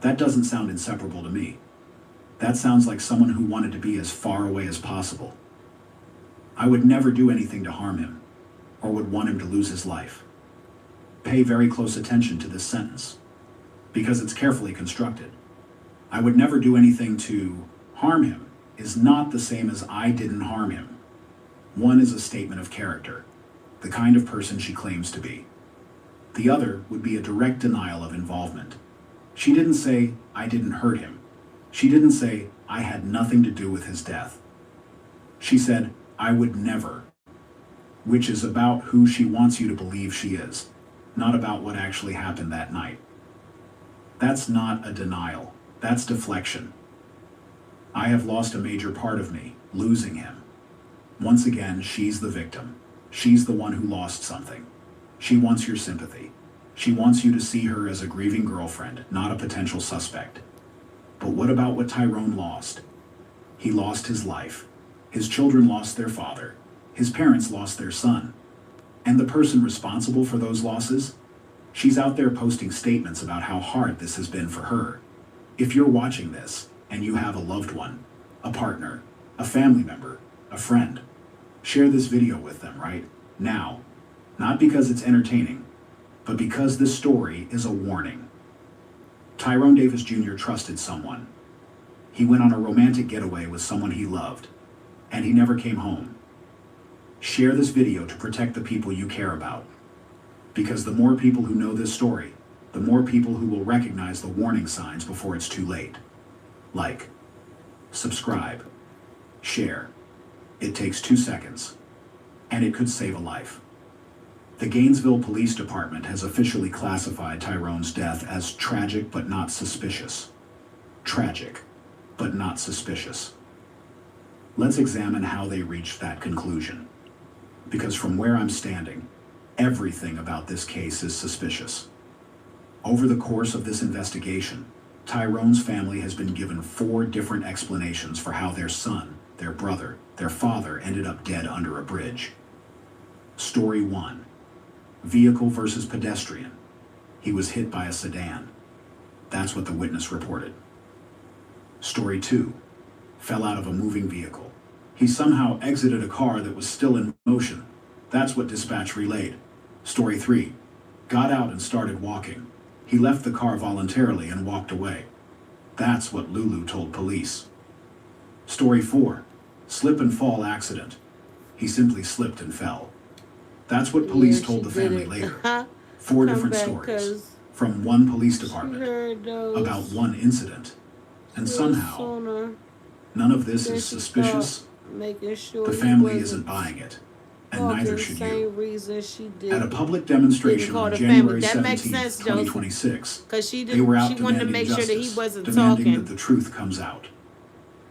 That doesn't sound inseparable to me. That sounds like someone who wanted to be as far away as possible. I would never do anything to harm him, or would want him to lose his life. Pay very close attention to this sentence, because it's carefully constructed. I would never do anything to harm him is not the same as I didn't harm him. One is a statement of character, the kind of person she claims to be. The other would be a direct denial of involvement. She didn't say, I didn't hurt him. She didn't say, I had nothing to do with his death. She said, I would never, which is about who she wants you to believe she is, not about what actually happened that night. That's not a denial. That's deflection. I have lost a major part of me, losing him. Once again, she's the victim. She's the one who lost something. She wants your sympathy. She wants you to see her as a grieving girlfriend, not a potential suspect. But what about what Tyrone lost? He lost his life. His children lost their father. His parents lost their son. And the person responsible for those losses? She's out there posting statements about how hard this has been for her. If you're watching this, and you have a loved one, a partner, a family member, a friend, share this video with them right now. Not because it's entertaining, but because this story is a warning. Tyrone Davis Jr. trusted someone. He went on a romantic getaway with someone he loved, and he never came home. Share this video to protect the people you care about. Because the more people who know this story, the more people who will recognize the warning signs before it's too late. Like, subscribe, share. It takes 2 seconds, and it could save a life. The Gainesville Police Department has officially classified Tyrone's death as tragic but not suspicious. Tragic, but not suspicious. Let's examine how they reached that conclusion. Because from where I'm standing, everything about this case is suspicious. Over the course of this investigation, Tyrone's family has been given 4 different explanations for how their son, their brother, their father ended up dead under a bridge. Story 1. Vehicle versus pedestrian. He was hit by a sedan. That's what the witness reported. Story 2. Fell out of a moving vehicle. He somehow exited a car that was still in motion. That's what dispatch relayed. Story 3. Got out and started walking. He left the car voluntarily and walked away. That's what Lulu told police. Story 4. Slip and fall accident. He simply slipped and fell. That's what police told the family later. 4 different stories from one police department about one incident. And somehow, none of this is suspicious. The family isn't buying it. And neither should you. At a public demonstration on January 17, 2026, they were out demanding justice, demanding that the truth comes out.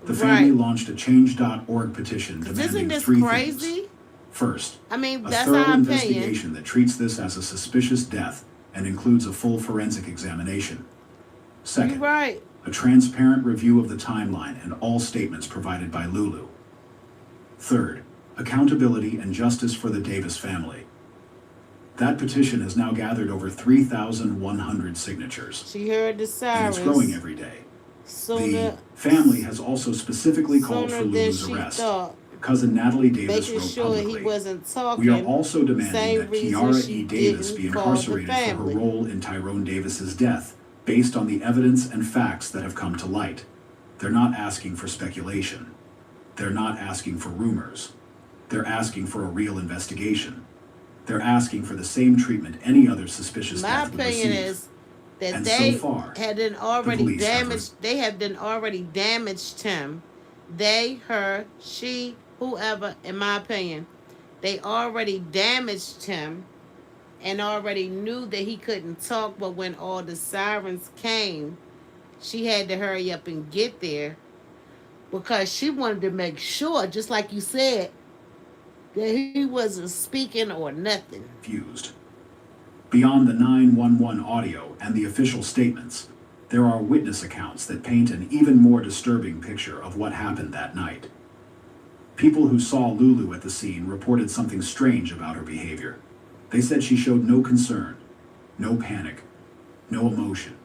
The family launched a Change.org petition demanding 3 things. First, a thorough investigation that treats this as a suspicious death and includes a full forensic examination. Second, a transparent review of the timeline and all statements provided by Lulu. Third, accountability and justice for the Davis family. That petition has now gathered over 3,100 signatures. She heard the sirens. And it's growing every day. The family has also specifically called for Lulu's arrest. Cousin Natalie Davis wrote publicly, "We are also demanding that Kiara E. Davis be incarcerated for her role in Tyrone Davis's death, based on the evidence and facts that have come to light. They're not asking for speculation. They're not asking for rumors. They're asking for a real investigation. They're asking for the same treatment any other suspicious death would receive." My opinion is that and they so far, had already damaged. They have been already damaged him. They, her, she, whoever. In my opinion, they already damaged him, and already knew that he couldn't talk. But when all the sirens came, she had to hurry up and get there because she wanted to make sure, just like you said, that he wasn't speaking or nothing. Fused. Beyond the 911 audio and the official statements, there are witness accounts that paint an even more disturbing picture of what happened that night. People who saw Lulu at the scene reported something strange about her behavior. They said she showed no concern, no panic, no emotion.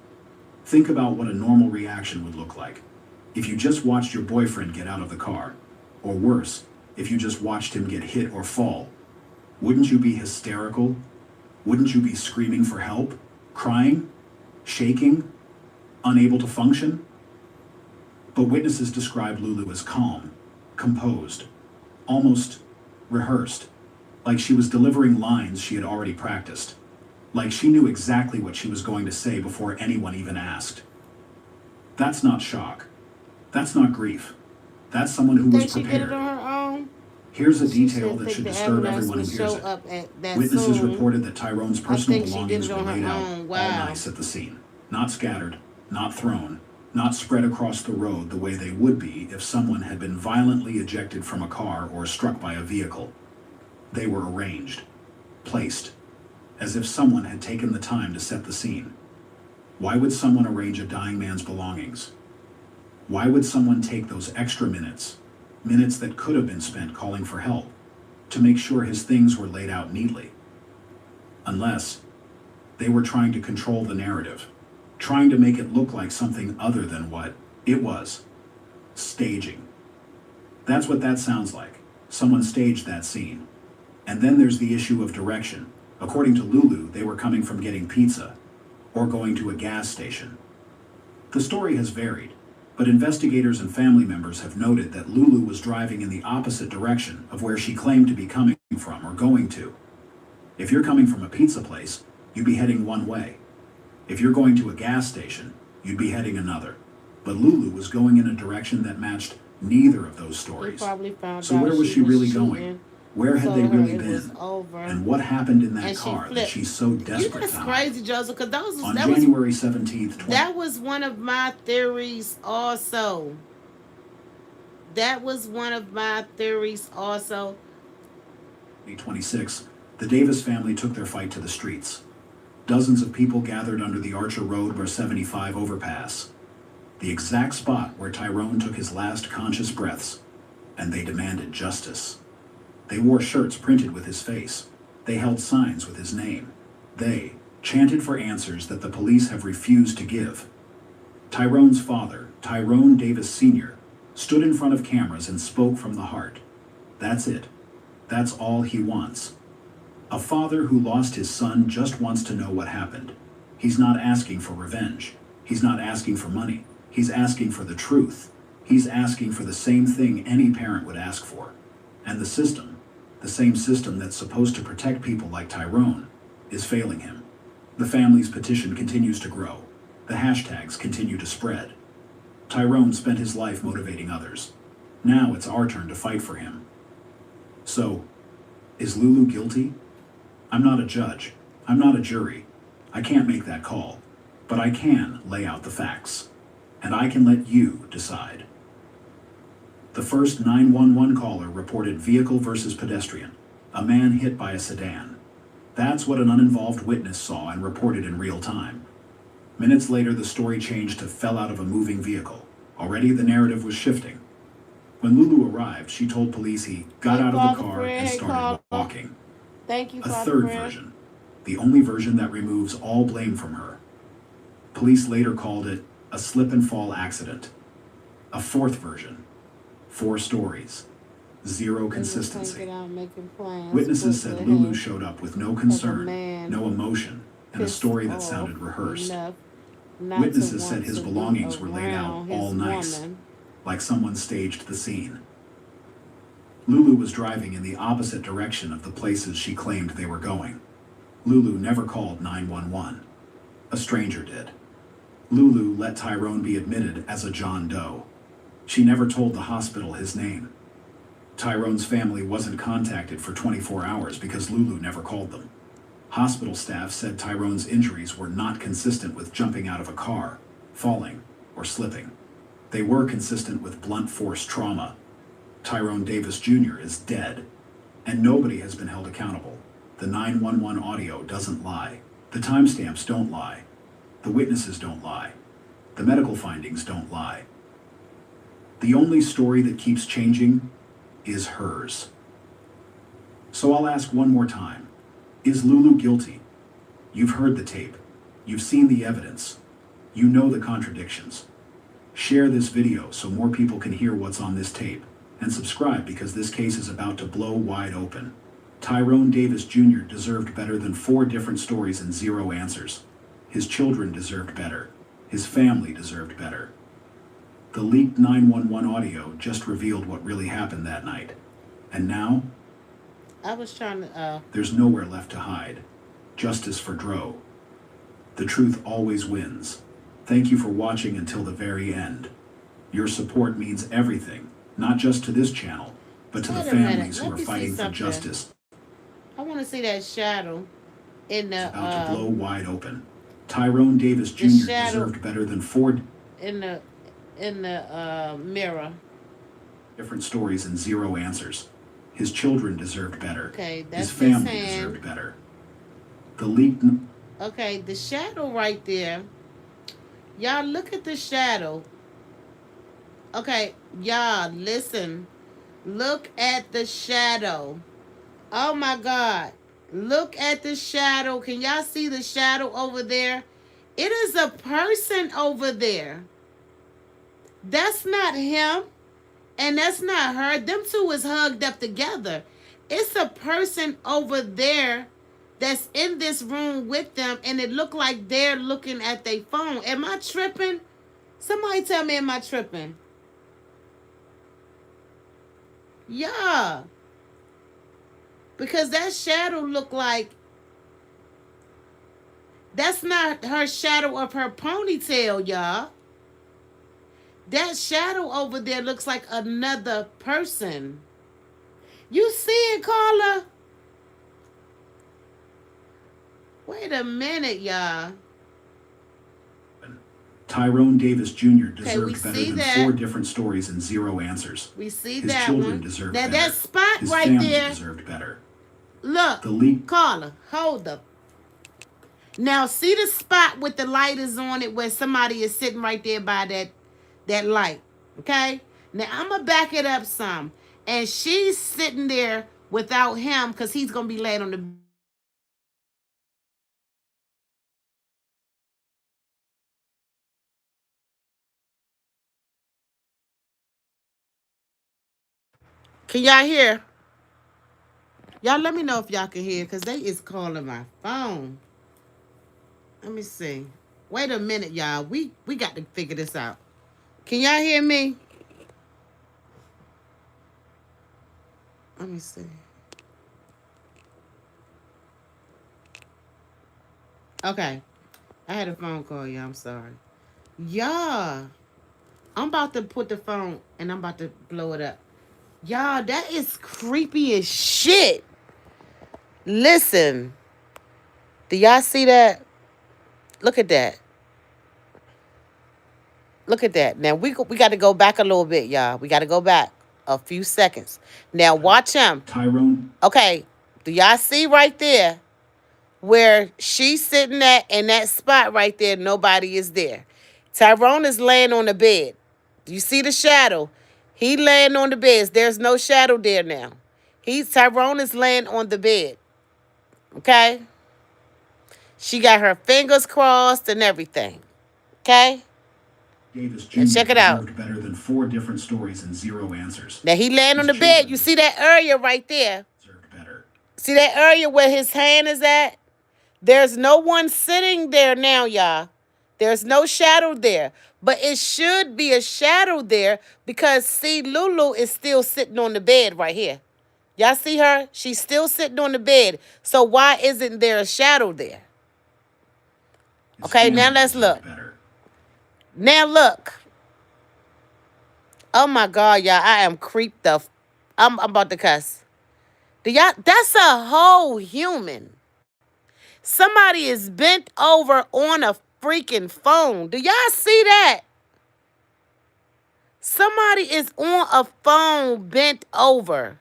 Think about what a normal reaction would look like if you just watched your boyfriend get out of the car, or worse, if you just watched him get hit or fall. Wouldn't you be hysterical? Wouldn't you be screaming for help, crying, shaking, unable to function? But witnesses described Lulu as calm, composed, almost rehearsed, like she was delivering lines she had already practiced, like she knew exactly what she was going to say before anyone even asked. That's not shock. That's not grief. That's someone who was She did it prepared. on her own. Here's a She detail said that think should the disturb ambulance everyone who would hears show it. up at that Witnesses soon. reported that Tyrone's personal think she did belongings it were on her laid out own. all Wow. nice at the scene. Not scattered, not thrown, not spread across the road the way they would be if someone had been violently ejected from a car or struck by a vehicle. They were arranged, placed, as if someone had taken the time to set the scene. Why would someone arrange a dying man's belongings? Why would someone take those extra minutes, minutes that could have been spent calling for help, to make sure his things were laid out neatly? Unless they were trying to control the narrative, trying to make it look like something other than what it was. Staging. That's what that sounds like. Someone staged that scene. And then there's the issue of direction. According to Lulu, they were coming from getting pizza or going to a gas station. The story has varied, but investigators and family members have noted that Lulu was driving in the opposite direction of where she claimed to be coming from or going to. If you're coming from a pizza place, you'd be heading one way. If you're going to a gas station, you'd be heading another. But Lulu was going in a direction that matched neither of those stories. So where was she really going? Where had they really been? And what happened in that car that she's so desperate to hide? Crazy, Joseph, because On January 17th, that was one of my theories also. That was one of my theories also. 2026, the Davis family took their fight to the streets. Dozens of people gathered under the Archer Road or 75 overpass, the exact spot where Tyrone took his last conscious breaths, and they demanded justice. They wore shirts printed with his face. They held signs with his name. They chanted for answers that the police have refused to give. Tyrone's father, Tyrone Davis Sr., stood in front of cameras and spoke from the heart. That's it. That's all he wants. A father who lost his son just wants to know what happened. He's not asking for revenge. He's not asking for money. He's asking for the truth. He's asking for the same thing any parent would ask for. And the system, the same system that's supposed to protect people like Tyrone, is failing him. The family's petition continues to grow. The hashtags continue to spread. Tyrone spent his life motivating others. Now it's our turn to fight for him. So, is Lulu guilty? I'm not a judge. I'm not a jury. I can't make that call. But I can lay out the facts. And I can let you decide. The first 911 caller reported vehicle versus pedestrian, a man hit by a sedan. That's what an uninvolved witness saw and reported in real time. Minutes later, the story changed to fell out of a moving vehicle. Already the narrative was shifting. When Lulu arrived, she told police he got out of the car and started walking. Thank you, A third version, the only version that removes all blame from her. Police later called it a slip and fall accident. A fourth version, 4 stories, 0 consistency. Witnesses said Lulu showed up with no concern, no emotion, and a story that sounded rehearsed. Witnesses said his belongings were laid out all nice, like someone staged the scene. Lulu was driving in the opposite direction of the places she claimed they were going. Lulu never called 911. A stranger did. Lulu let Tyrone be admitted as a John Doe. She never told the hospital his name. Tyrone's family wasn't contacted for 24 hours because Lulu never called them. Hospital staff said Tyrone's injuries were not consistent with jumping out of a car, falling, or slipping. They were consistent with blunt force trauma. Tyrone Davis Jr. is dead, and nobody has been held accountable. The 911 audio doesn't lie. The timestamps don't lie. The witnesses don't lie. The medical findings don't lie. The only story that keeps changing is hers. So I'll ask one more time. Is Lulu guilty? You've heard the tape. You've seen the evidence. You know the contradictions. Share this video so more people can hear what's on this tape. And subscribe because this case is about to blow wide open. Tyrone Davis Jr. deserved better than 4 different stories and 0 answers. His children deserved better. His family deserved better. The leaked 911 audio just revealed what really happened that night. And now, I was trying to, there's nowhere left to hide. Justice for Dro. The truth always wins. Thank you for watching until the very end. Your support means everything, not just to this channel, but to the families who are fighting for justice. I want to see that shadow in the, about to blow wide open. Tyrone Davis Jr. deserved better than 4 in the mirror. Different stories and 0 answers. His children deserved better. Okay, that's his family deserved better. The leaked. Okay, the shadow right there. Y'all look at the shadow. Okay, y'all listen. Look at the shadow. Oh my God. Look at the shadow. Can y'all see the shadow over there? It is a person over there. That's not him. And that's not her. Them two is hugged up together. It's a person over there that's in this room with them, and it look like they're looking at their phone. Am I tripping? Somebody tell me, am I tripping? Yeah. Because that shadow look like, that's not her shadow of her ponytail, y'all. That shadow over there looks like another person. You see it, Carla? Wait a minute, y'all. Tyrone Davis Jr. deserved better than 4 different stories and 0 answers. We see his that children one. Deserved now better. That spot his right family there. Deserved better. Look, the leak. Carla, hold up. Now see the spot with the lighters on it where somebody is sitting right there by that light. Okay? Now I'm gonna back it up some. And she's sitting there without him because he's gonna be laying on the Can y'all hear? Y'all let me know if y'all can hear, because they is calling my phone. Let me see. Wait a minute, y'all. We got to figure this out. Can y'all hear me? Let me see. Okay. I had a phone call, y'all. I'm sorry. Y'all. I'm about to put the phone, and I'm about to blow it up. Y'all, that is creepy as shit. Listen. Do y'all see that? Look at that. Look at that. Now, we got to go back a little bit, y'all. We got to go back a few seconds. Now, watch him. Tyrone. Okay. Do y'all see right there where she's sitting at in that spot right there? Nobody is there. Tyrone is laying on the bed. Do you see the shadow? He laying on the bed. There's no shadow there now. Tyrone is laying on the bed. Okay? She got her fingers crossed and everything. Okay? Davis Jr. And check it out. Better than 4 different stories and 0 answers. Now he laying on the bed. You see that area right there? Better. See that area where his hand is at? There's no one sitting there now, y'all. There's no shadow there. But it should be a shadow there because, see, Lulu is still sitting on the bed right here. Y'all see her? She's still sitting on the bed. So why isn't there a shadow there? Okay, now let's look. Now look. Oh my God, y'all. I am creeped up. I'm about to cuss. That's a whole human. Somebody is bent over on a freaking phone. Do y'all see that? Somebody is on a phone bent over.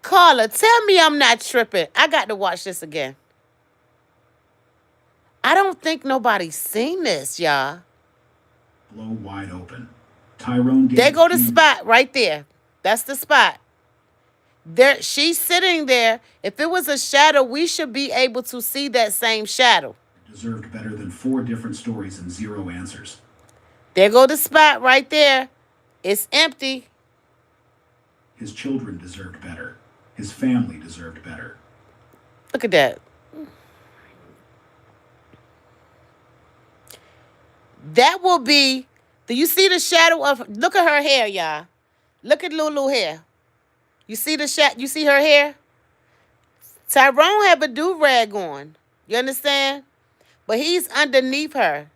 Carla, tell me I'm not tripping. I got to watch this again. I don't think nobody's seen this, y'all. Blow wide open. Tyrone There Davis go the Jr. spot right there. That's the spot. There, she's sitting there. If it was a shadow, we should be able to see that same shadow. Deserved better than 4 different stories and 0 answers. There go the spot right there. It's empty. His children deserved better. His family deserved better. Look at that. That will be. Do you see the shadow of? Look at her hair, y'all. Look at Lulu hair. You see the You see her hair? Tyrone have a do-rag on. You understand? But he's underneath her.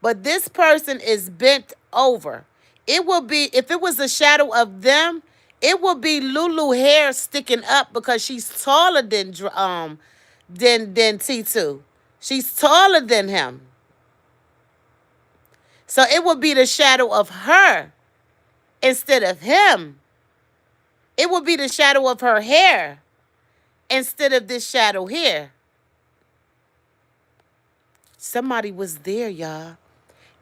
But this person is bent over. It will be, if it was a shadow of them, it will be Lulu hair sticking up because she's taller than T2. She's taller than him. So it would be the shadow of her instead of him. It would be the shadow of her hair instead of this shadow here. Somebody was there, y'all.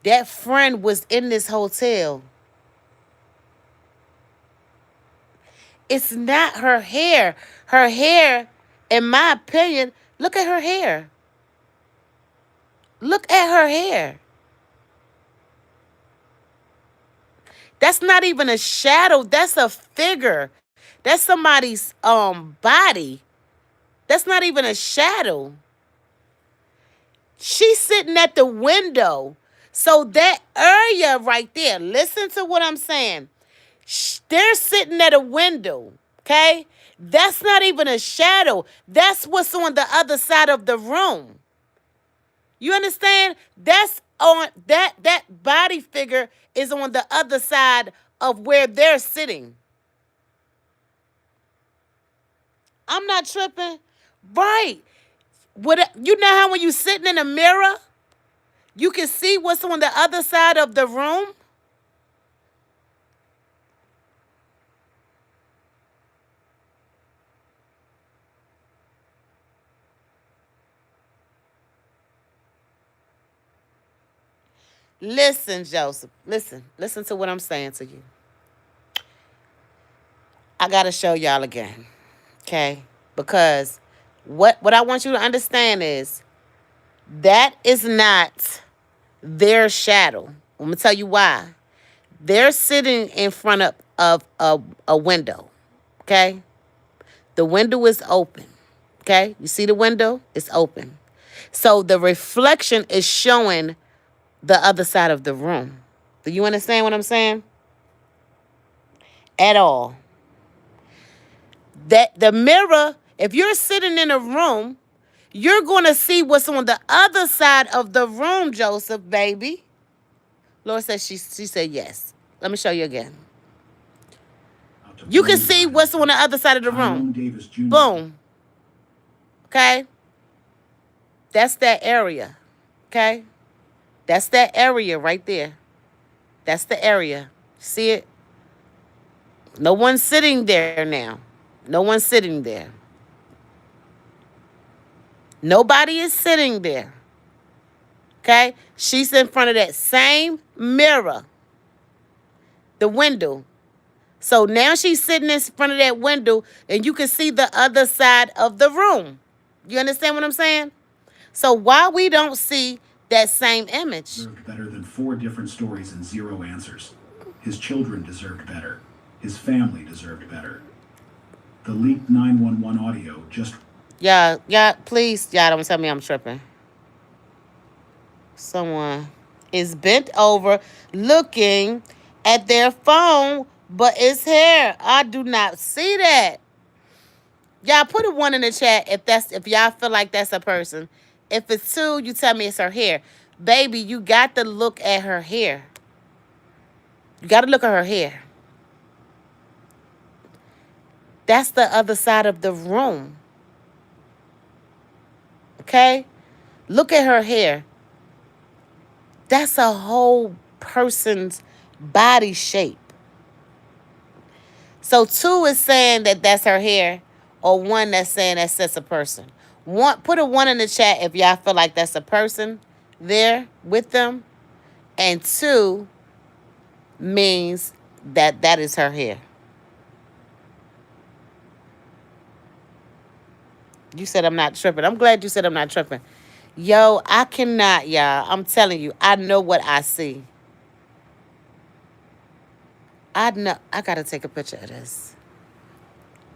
That friend was in this hotel. It's not her hair. Her hair, in my opinion, look at her hair. Look at her hair. That's not even a shadow. That's a figure. That's somebody's body. That's not even a shadow. She's sitting at the window. So that area right there, listen to what I'm saying. They're sitting at a window, okay? That's not even a shadow. That's what's on the other side of the room. You understand? That's on that body figure is on the other side of where they're sitting. I'm not tripping. Right. You know how when you're sitting in a mirror, you can see what's on the other side of the room? Listen, Joseph. Listen to what I'm saying to you. I got to show y'all again, okay? Because what I want you to understand is that is not their shadow. I'm going to tell you why. They're sitting in front of a window, okay? The window is open, okay? You see the window? It's open. So the reflection is showing the other side of the room. Do you understand what I'm saying? At all. That the mirror, if you're sitting in a room, you're going to see what's on the other side of the room, Joseph, baby. Lord says she said yes. Let me show you again. You can see what's on the other side of the room. Boom. Okay? That's that area. Okay? That's that area right there. That's the area. See it? No one's sitting there now. No one's sitting there. Nobody is sitting there. Okay? She's in front of that same mirror. The window. So now she's sitting in front of that window and you can see the other side of the room. You understand what I'm saying? So why we don't see that same image? Deserved better than 4 different stories and 0 answers. His children deserved better. His family deserved better. The leaked 911 audio just... Yeah, please, y'all don't tell me I'm tripping. Someone is bent over looking at their phone, but it's hair. I do not see that. Y'all put a 1 in the chat if y'all feel like that's a person. If it's 2, you tell me it's her hair. Baby, you got to look at her hair. You got to look at her hair. That's the other side of the room. Okay? Look at her hair. That's a whole person's body shape. So 2 is saying that that's her hair, or 1 that's saying that's just a person. Put a 1 in the chat if y'all feel like that's a person there with them, and 2 means that that is her hair. You said I'm not tripping. I'm glad you said I'm not tripping. Yo, I cannot, y'all. I'm telling you, I know what I see. I know. I gotta take a picture of this.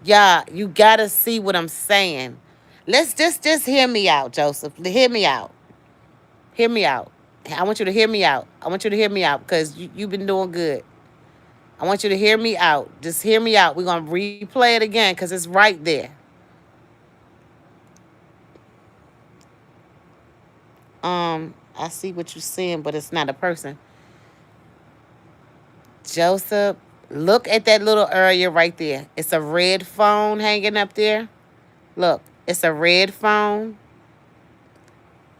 Yeah, you gotta see what I'm saying. Let's just hear me out, Joseph. Hear me out. Hear me out. I want you to hear me out. I want you to hear me out because you've been doing good. I want you to hear me out. Just hear me out. We're gonna replay it again because it's right there. I see what you're seeing, but it's not a person. Joseph, look at that little area right there. It's a red phone hanging up there. Look, it's a red phone.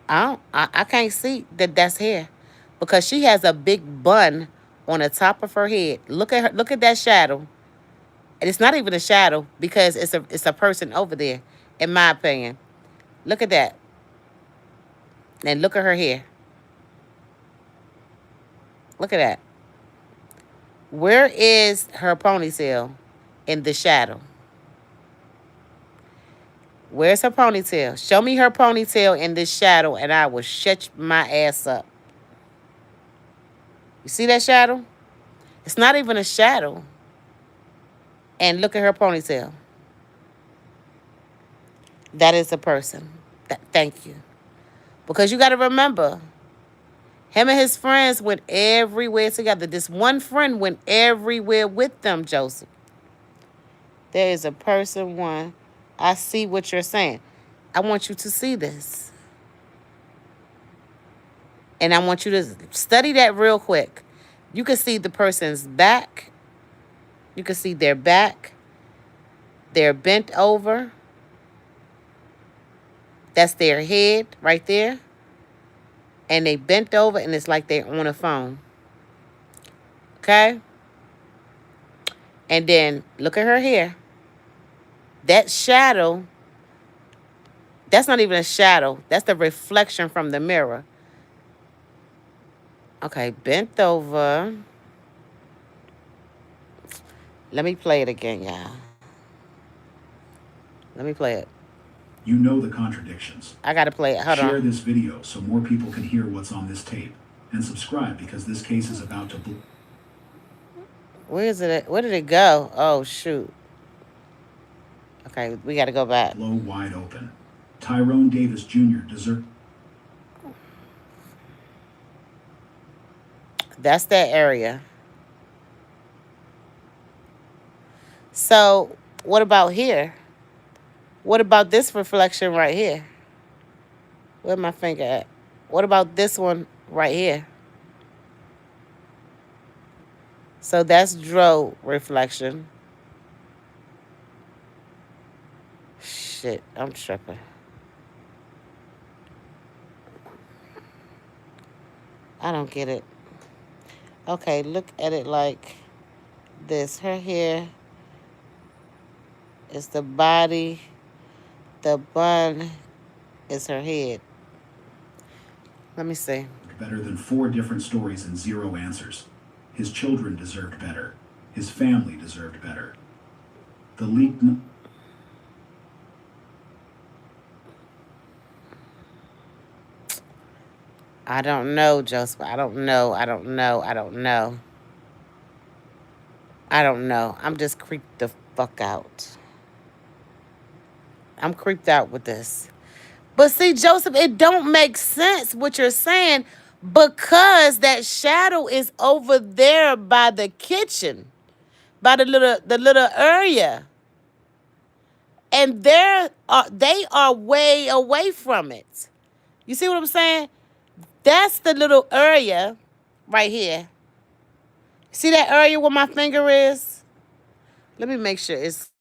I can't see that that's hair because she has a big bun on the top of her head. Look at her. Look at that shadow. And it's not even a shadow because it's a person over there, in my opinion. Look at that. And look at her hair. Look at that. Where is her ponytail in the shadow? Where's her ponytail? Show me her ponytail in this shadow and I will shut my ass up. You see that shadow? It's not even a shadow. And look at her ponytail. That is a person. Thank you. Because you got to remember, him and his friends went everywhere together. This one friend went everywhere with them, Joseph. There is a person, 1. I see what you're saying. I want you to see this. And I want you to study that real quick. You can see the person's back. You can see their back. They're bent over. That's their head right there. And they bent over and it's like they're on a phone. Okay? And then look at her hair. That shadow, that's not even a shadow. That's the reflection from the mirror. Okay, bent over. Let me play it again, y'all. Let me play it. You know the contradictions. I gotta play it. Hold on. Share this video so more people can hear what's on this tape. And subscribe because this case is about to blow. Where is it? Where did it go? Oh, shoot. Okay, we gotta go back. Blow wide open. Tyrone Davis Jr. deserved. That's that area. So, what about here? What about this reflection right here? Where's my finger at? What about this one right here? So that's Dro reflection. Shit, I'm tripping. I don't get it. Okay, look at it like this. Her hair is the body. The bun is her head. Let me see. Better than 4 different stories and 0 answers. His children deserved better. His family deserved better. The leak. I don't know, Joseph. I don't know. I'm just creeped the fuck out. I'm creeped out with this. But see, Joseph, it don't make sense what you're saying because that shadow is over there by the kitchen, by the little area. And they are way away from it. You see what I'm saying? That's the little area right here. See that area where my finger is? Let me make sure it's...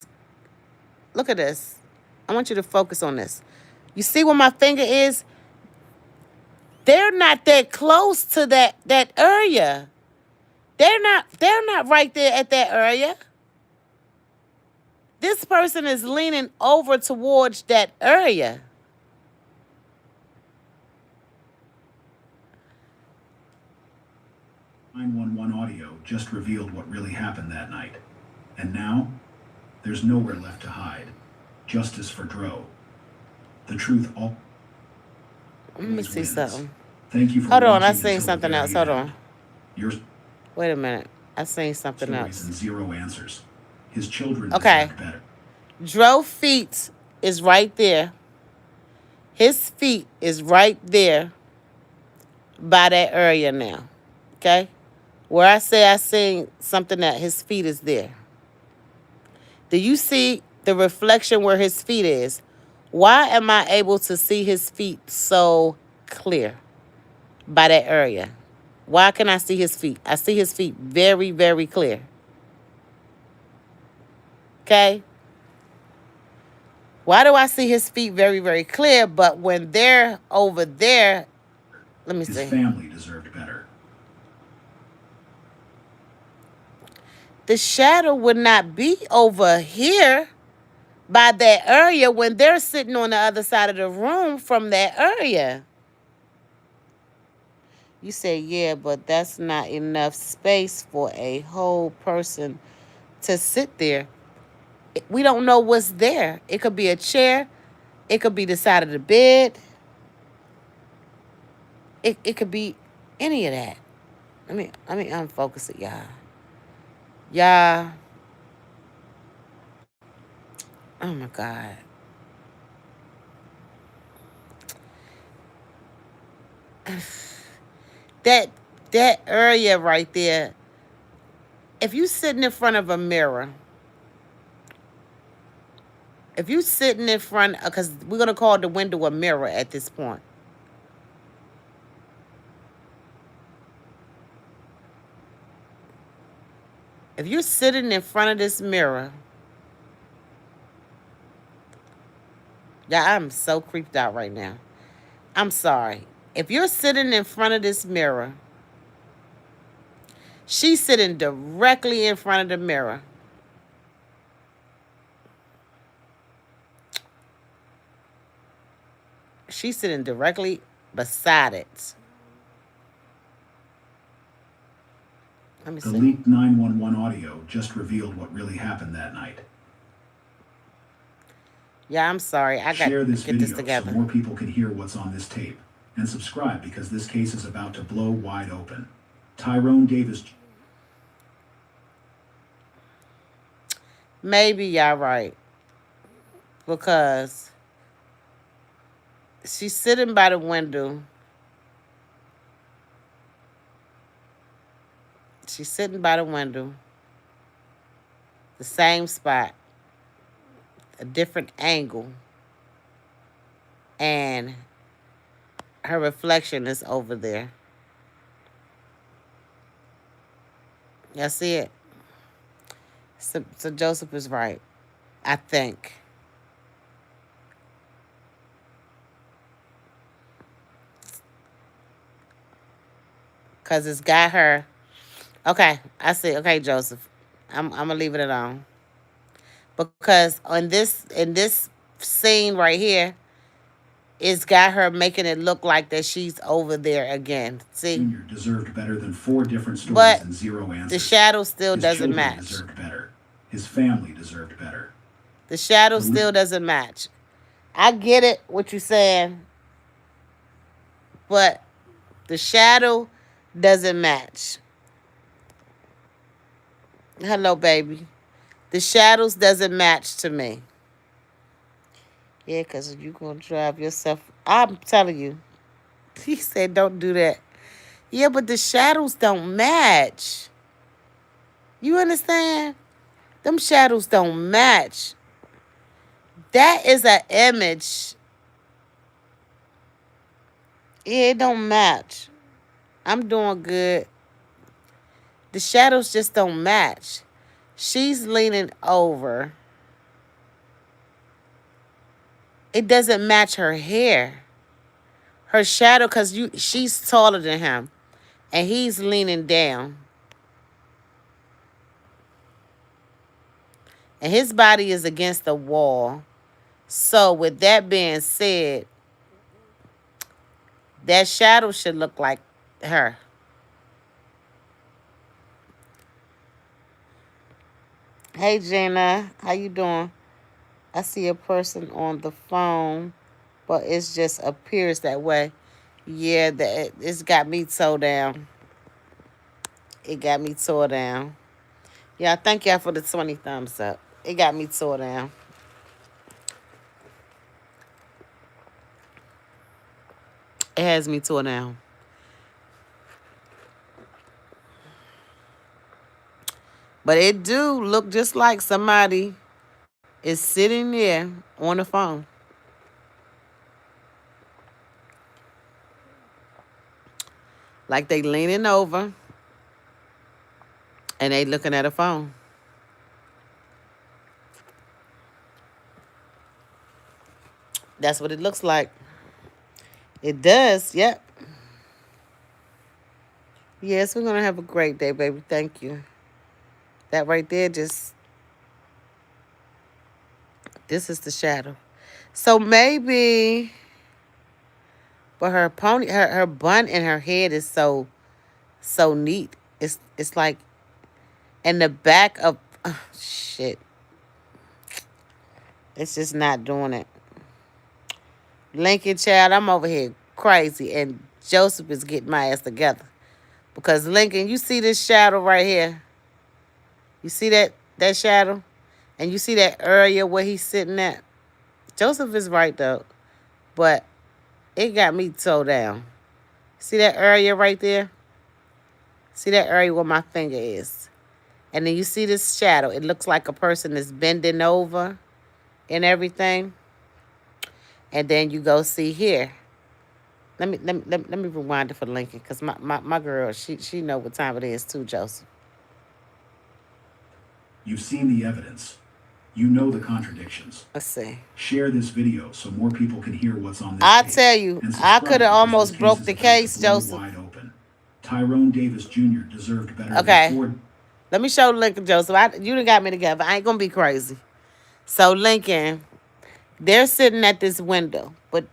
Look at this. I want you to focus on this. You see where my finger is? they're not that close to that area. They're not right there at that area. This person is leaning over towards that area. "911 audio just revealed what really happened that night. And now, there's nowhere left to hide. Justice for Dro. The truth all. Let me see something. Thank you for Hold on, I watching seen until the something very else. Hold on. end. Your Wait a minute. I seen something stories else. and zero answers. His children Okay. deserve better. Dro feet is right there. His feet is right there by that area now. Okay? Where I say I seen something that his feet is there. Do you see the reflection where his feet is? Why am I able to see his feet so clear by that area? Why can I see his feet? I see his feet very, very clear. Okay? Why do I see his feet very, very clear, but when they're over there, let me His see. family deserved better. The shadow would not be over here by that area when they're sitting on the other side of the room from that area. You say, yeah, but that's not enough space for a whole person to sit there. We don't know what's there. It could be a chair. It could be the side of the bed. It could be any of that. Let me unfocus it, y'all. Y'all. Oh my God. That area right there. If you sitting in front of a mirror, if you sitting in front, because we're gonna call the window a mirror at this point. If you're sitting in front of this mirror, yeah, I'm so creeped out right now. I'm sorry. If you're sitting in front of this mirror, she's sitting directly in front of the mirror. She's sitting directly beside it. Let me The see. leaked 911 audio just revealed what really happened that night. Yeah, I'm sorry. I got Share to this get video this together. so more people can hear what's on this tape. And subscribe because this case is about to blow wide open. Tyrone Davis. Maybe y'all right. Because she's sitting by the window. She's sitting by the window. The same spot. A different angle. And her reflection is over there. Y'all see it? So Joseph is right. I think. Because it's got her. Okay, I see. Okay, Joseph. I'm going to leave it alone. Because in this scene right here, it's got her making it look like that she's over there again. See? Jr. deserved better than 4 different stories But and 0 answers. the shadow still His doesn't children match. deserved better. His family deserved better. The shadow still doesn't match. I get it, what you're saying. But the shadow doesn't match. Hello, baby. The shadows doesn't match to me. Yeah, because you're going to drive yourself. I'm telling you. He said, don't do that. Yeah, but the shadows don't match. You understand? Them shadows don't match. That is an image. Yeah, it don't match. I'm doing good. The shadows just don't match. She's leaning over. It doesn't match her hair. her shadow, because she's taller than him, and he's leaning down. And his body is against the wall. So with that being said, that shadow should look like her. Hey, Jenna. How you doing? I see a person on the phone, but it just appears that way. Yeah, it's got me tore down. It got me tore down. Yeah, thank y'all for the 20 thumbs up. It got me tore down. It has me tore down. But it do look just like somebody is sitting there on the phone. Like they leaning over and they looking at a phone. That's what it looks like. It does, yep. Yes, we're going to have a great day, baby. Thank you. That right there this is the shadow. So maybe, but her her bun in her head is so neat. It's like in the back of, oh, shit. It's just not doing it. Lincoln, child, I'm over here crazy, and Joseph is getting my ass together. Because Lincoln, you see this shadow right here? You see that shadow? And you see that area where he's sitting at? Joseph is right, though. But it got me tore down. See that area right there? See that area where my finger is? And then you see this shadow. It looks like a person is bending over and everything. And then you go see here. Let me rewind it for Lincoln, because my girl, she know what time it is too, Joseph. You've seen the evidence. You know the contradictions. Let's see. Share this video so more people can hear what's on this I case. tell you, I could have almost broke the case, Joseph. Wide open. Tyrone Davis Jr. deserved better. Okay. Than Ford. Let me show Lincoln, Joseph. You done got me together. I ain't gonna be crazy. So Lincoln, they're sitting at this window, but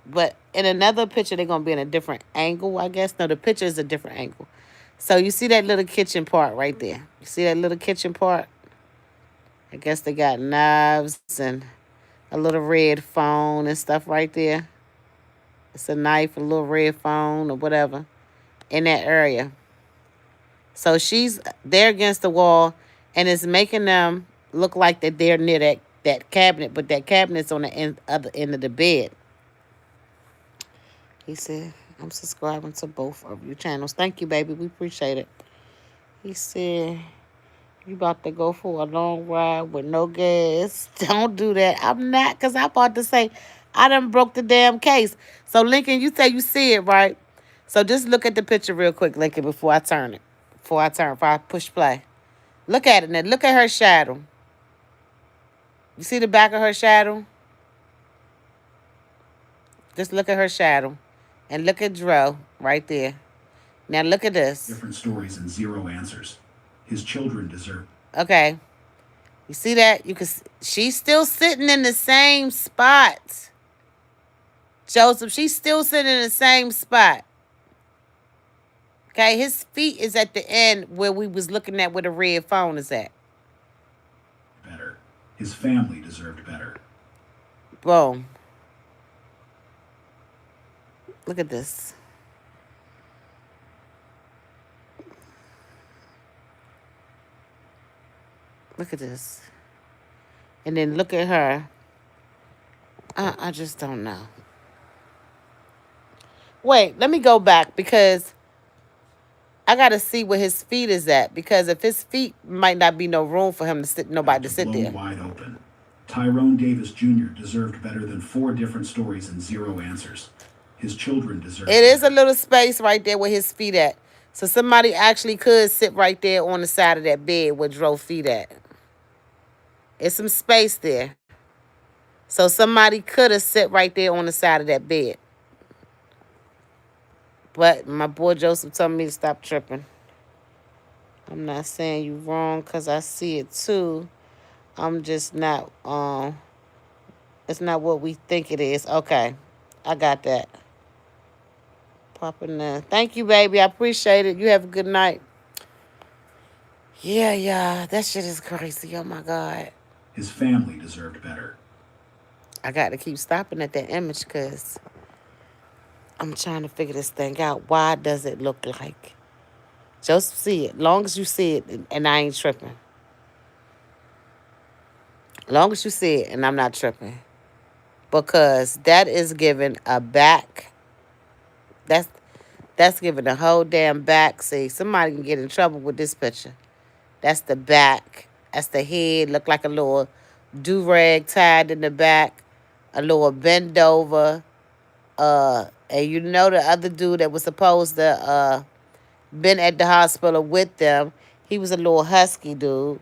in another picture they're gonna be in a different angle, I guess. No, the picture is a different angle. So you see that little kitchen part right there. You see that little kitchen part? I guess they got knives and a little red phone and stuff right there. It's a knife, a little red phone or whatever in that area. So she's there against the wall, and it's making them look like that they're near that cabinet, but that cabinet's on the other end of the bed. He said, I'm subscribing to both of your channels. Thank you, baby. We appreciate it. He said, you about to go for a long ride with no gas. Don't do that. I'm not, because I'm about to say, I done broke the damn case. So, Lincoln, you say you see it, right? So, just look at the picture real quick, Lincoln, before I turn it. Before I push play. Look at it now. Look at her shadow. You see the back of her shadow? Just look at her shadow. And look at Dro right there. Now, look at this. Different stories and zero answers. His children deserve. Okay. You see that? She's still sitting in the same spot. Joseph, she's still sitting in the same spot. Okay, his feet is at the end where we was looking at where the red phone is at. Better. His family deserved better. Boom. Look at this. Look at this. And then look at her. I just don't know. Wait, let me go back, because I got to see where his feet is at. Because if his feet might not be no room for him to sit, nobody to sit there. Wide open. Tyrone Davis Jr. deserved better than 4 different stories and 0 answers. His children deserve. It is a little space right there where his feet at. So somebody actually could sit right there on the side of that bed where Dro's feet at. It's some space there. So somebody could have sit right there on the side of that bed. But my boy Joseph told me to stop tripping. I'm not saying you wrong because I see it too. I'm just not, it's not what we think it is. Okay. I got that. Popping in. Thank you, baby. I appreciate it. You have a good night. Yeah, yeah. That shit is crazy. Oh, my God. His family deserved better. I got to keep stopping at that image because I'm trying to figure this thing out. Why does it look like? Just see it. Long as you see it and I ain't tripping. Long as you see it and I'm not tripping. Because that is giving a back. That's giving a whole damn back. See, somebody can get in trouble with this picture. That's the back. That's the head. Look like a little do-rag tied in the back. A little bend over. And you know the other dude that was supposed to been at the hospital with them, he was a little husky dude.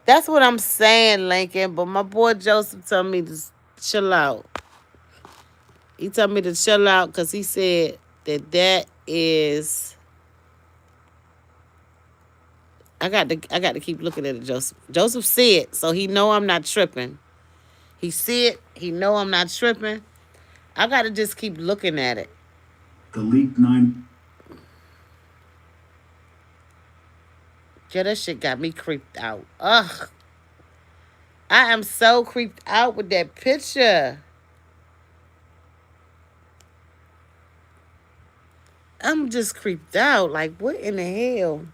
That's what I'm saying, Lincoln. But my boy Joseph told me to chill out. He told me to chill out because he said that is. I got to keep looking at it, Joseph. Joseph see it, so he know I'm not tripping. He see it, he know I'm not tripping. I got to just keep looking at it. The leaked 9. Yeah, that shit got me creeped out. Ugh. I am so creeped out with that picture. I'm just creeped out. Like, what in the hell?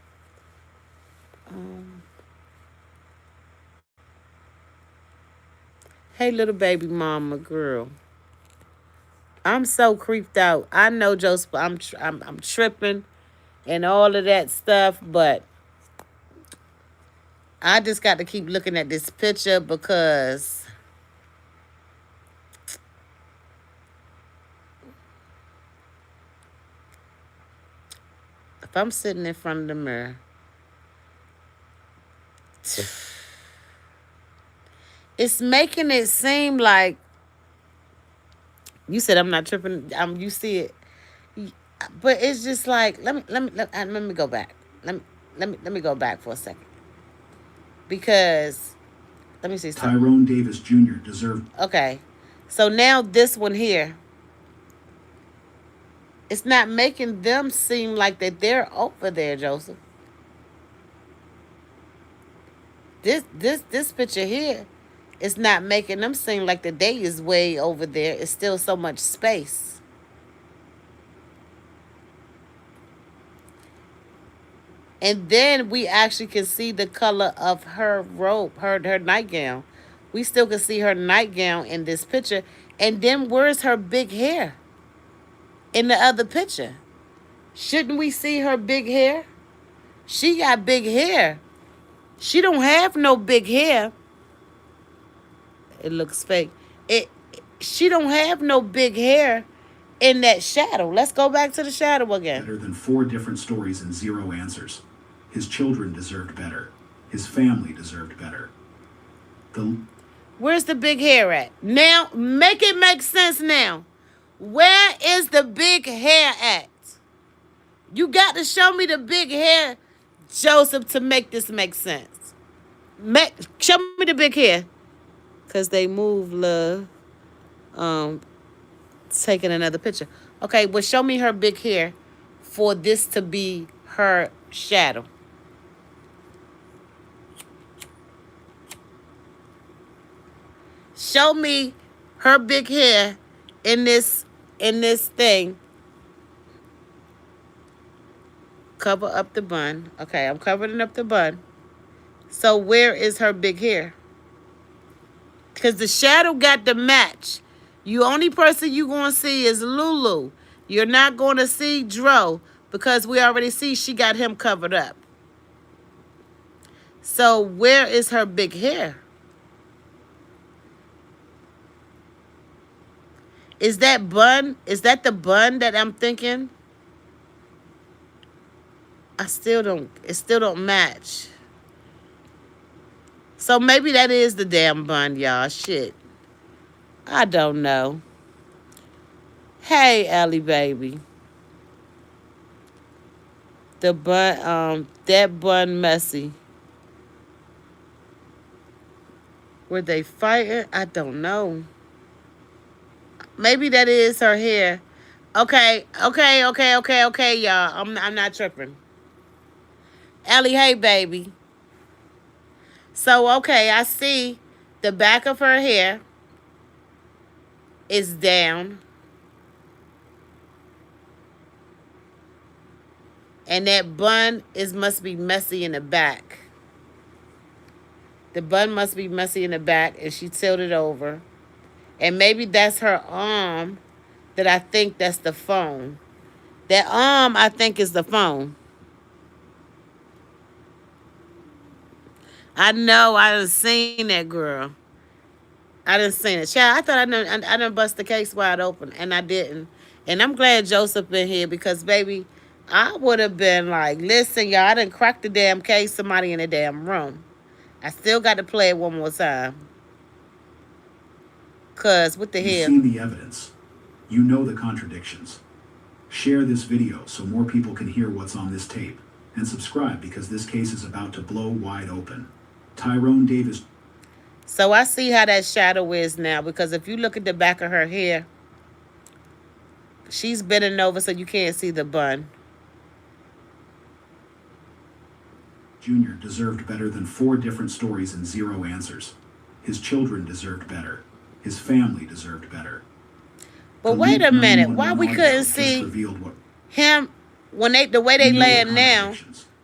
Hey, little baby mama girl. I'm so creeped out. I know, Joseph, I'm tripping and all of that stuff, but I just got to keep looking at this picture because if I'm sitting in front of the mirror, it's making it seem like you said I'm not tripping. You see it, but it's just like let me go back. Let me go back for a second because let me see something. Tyrone Davis Jr. deserved. Okay, so now this one here, it's not making them seem like that they're over there, Joseph. This picture here, it's not making them seem like the day is way over there. It's still so much space. And then we actually can see the color of her robe, her nightgown. We still can see her nightgown in this picture. And then where's her big hair in the other picture? Shouldn't we see her big hair? She got big hair. She don't have no big hair. It looks fake. She don't have no big hair in that shadow. Let's go back to the shadow again. Better than 4 different stories and 0 answers. His children deserved better. His family deserved better. Where's the big hair at? Now, make it make sense now. Where is the big hair at? You got to show me the big hair, Joseph, to make this make sense. Show me the big hair. Because they move, love. Taking another picture. Okay, well, show me her big hair for this to be her shadow. Show me her big hair in this thing. Cover up the bun. Okay, I'm covering up the bun. So where is her big hair? Because the shadow got the match. The only person you going to see is Lulu. You're not going to see Dro because we already see she got him covered up. So where is her big hair? Is that bun? Is that the bun that I'm thinking? It still don't match. So maybe that is the damn bun, y'all. Shit. I don't know. Hey, Ellie, baby. The bun, that bun messy. Were they fighting? I don't know. Maybe that is her hair. Okay, y'all. I'm not tripping. Ellie, hey, baby. So, okay, I see the back of her hair is down, and that bun must be messy in the back. The bun must be messy in the back, and she tilted over. And maybe that's her arm that I think that's the phone. That arm, I think, is the phone. I know I done seen that girl. I done seen it. Child, I thought I done bust the case wide open, and I didn't. And I'm glad Joseph been here because, baby, I would have been like, listen, y'all, I done cracked the damn case, somebody in the damn room. I still got to play it one more time. Because, what the You've hell? seen the evidence. You know the contradictions. Share this video so more people can hear what's on this tape. And subscribe because this case is about to blow wide open. Tyrone Davis. So I see how that shadow is now because if you look at the back of her hair, she's bending over so you can't see the bun. Jr. deserved better than 4 different stories and 0 answers. His children deserved better. His family deserved better. But wait a minute, why we couldn't see him when the way they laying now?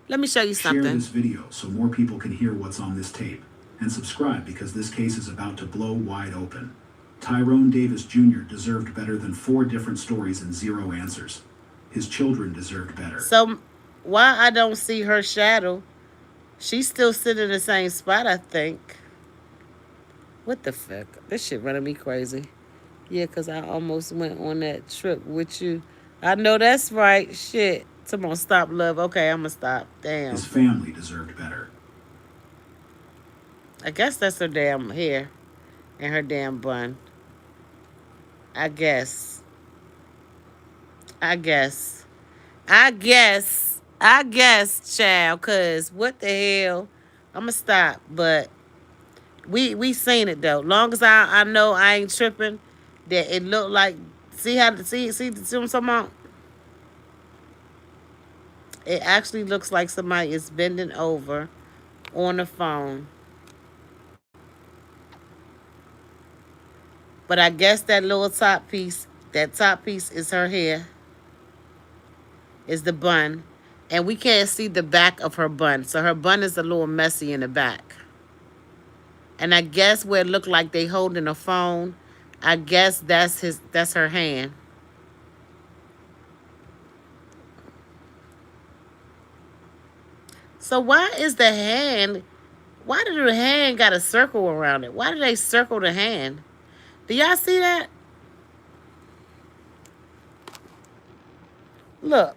Let me show you something. Share this video so more people can hear what's on this tape. And subscribe because this case is about to blow wide open. Tyrone Davis Jr. deserved better than 4 different stories and 0 answers. His children deserved better. So why I don't see her shadow? She's still sitting in the same spot, I think. What the fuck? This shit running me crazy. Yeah, because I almost went on that trip with you. I know that's right. Shit. Someone stop, love. Okay, I'm going to stop. Damn. His family deserved better. I guess that's her damn hair and her damn bun. I guess, child, because what the hell? I'm going to stop, but we seen it, though. Long as I know I ain't tripping, that it looked like, see what I'm talking about? It actually looks like somebody is bending over on the phone. But I guess that top piece is her hair, is the bun. And we can't see the back of her bun. So her bun is a little messy in the back. And I guess where it looked like they holding a phone, I guess that's her hand. So why did the hand got a circle around it? Why did they circle the hand? Do y'all see that? Look.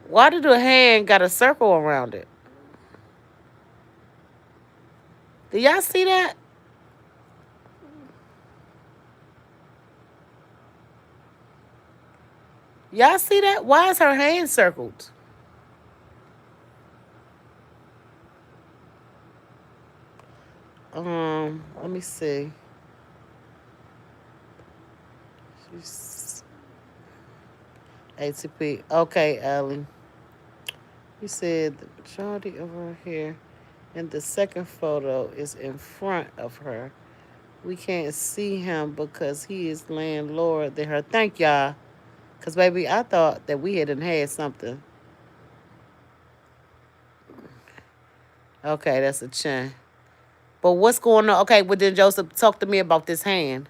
Why did the hand got a circle around it? Do y'all see that? Y'all see that? Why is her hand circled? Let me see. She's ATP. Okay, Ellie. You said the majority of her hair in the second photo is in front of her. We can't see him because he is laying lower than her. Thank y'all. Because, baby, I thought that we hadn't had something. Okay, that's a chin. But what's going on? Okay, well, then, Joseph, talk to me about this hand.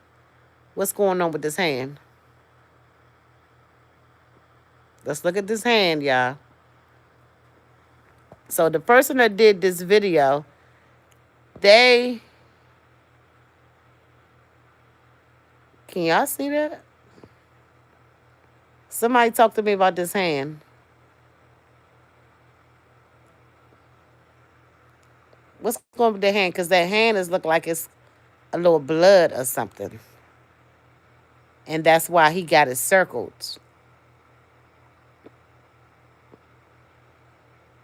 What's going on with this hand? Let's look at this hand, y'all. So the person that did this video, can y'all see that? Somebody talk to me about this hand. What's going on with the hand? Because that hand is look like it's a little blood or something. And that's why he got it circled.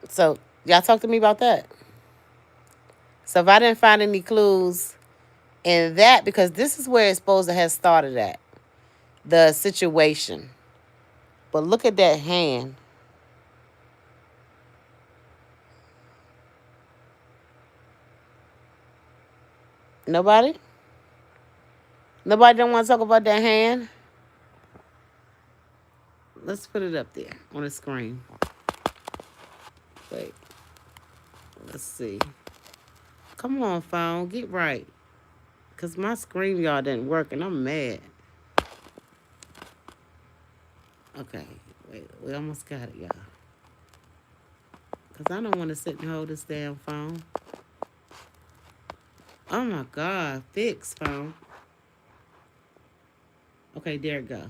So, y'all talk to me about that. So, if I didn't find any clues in that, because this is where it's supposed to have started at, the situation. But look at that hand. Nobody? Nobody don't want to talk about that hand? Let's put it up there on the screen. Wait. Let's see. Come on, phone. Get right. Because my screen, y'all, didn't work, and I'm mad. Okay. Wait. We almost got it, y'all. Because I don't want to sit and hold this damn phone. Oh, my God. Fix, phone. Okay, there it go.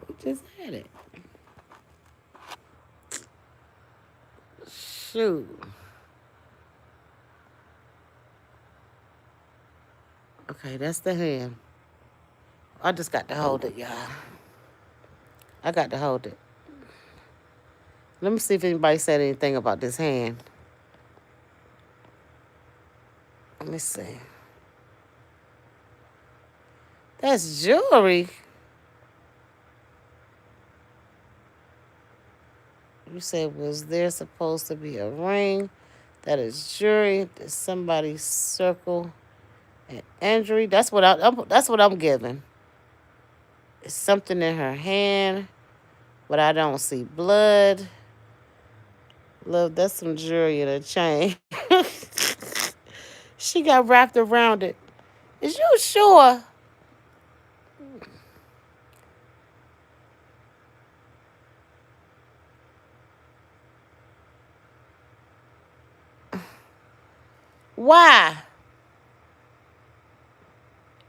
We just had it. Shoot. Okay, that's the hand. I just got to hold it, y'all. I got to hold it. Let me see if anybody said anything about this hand. Let me see. That's jewelry. You said, was there supposed to be a ring? That is jewelry. Did somebody circle an injury? That's what I'm giving. It's something in her hand, but I don't see blood. Look, that's some jewelry in a chain. She got wrapped around it. Is you sure? Why?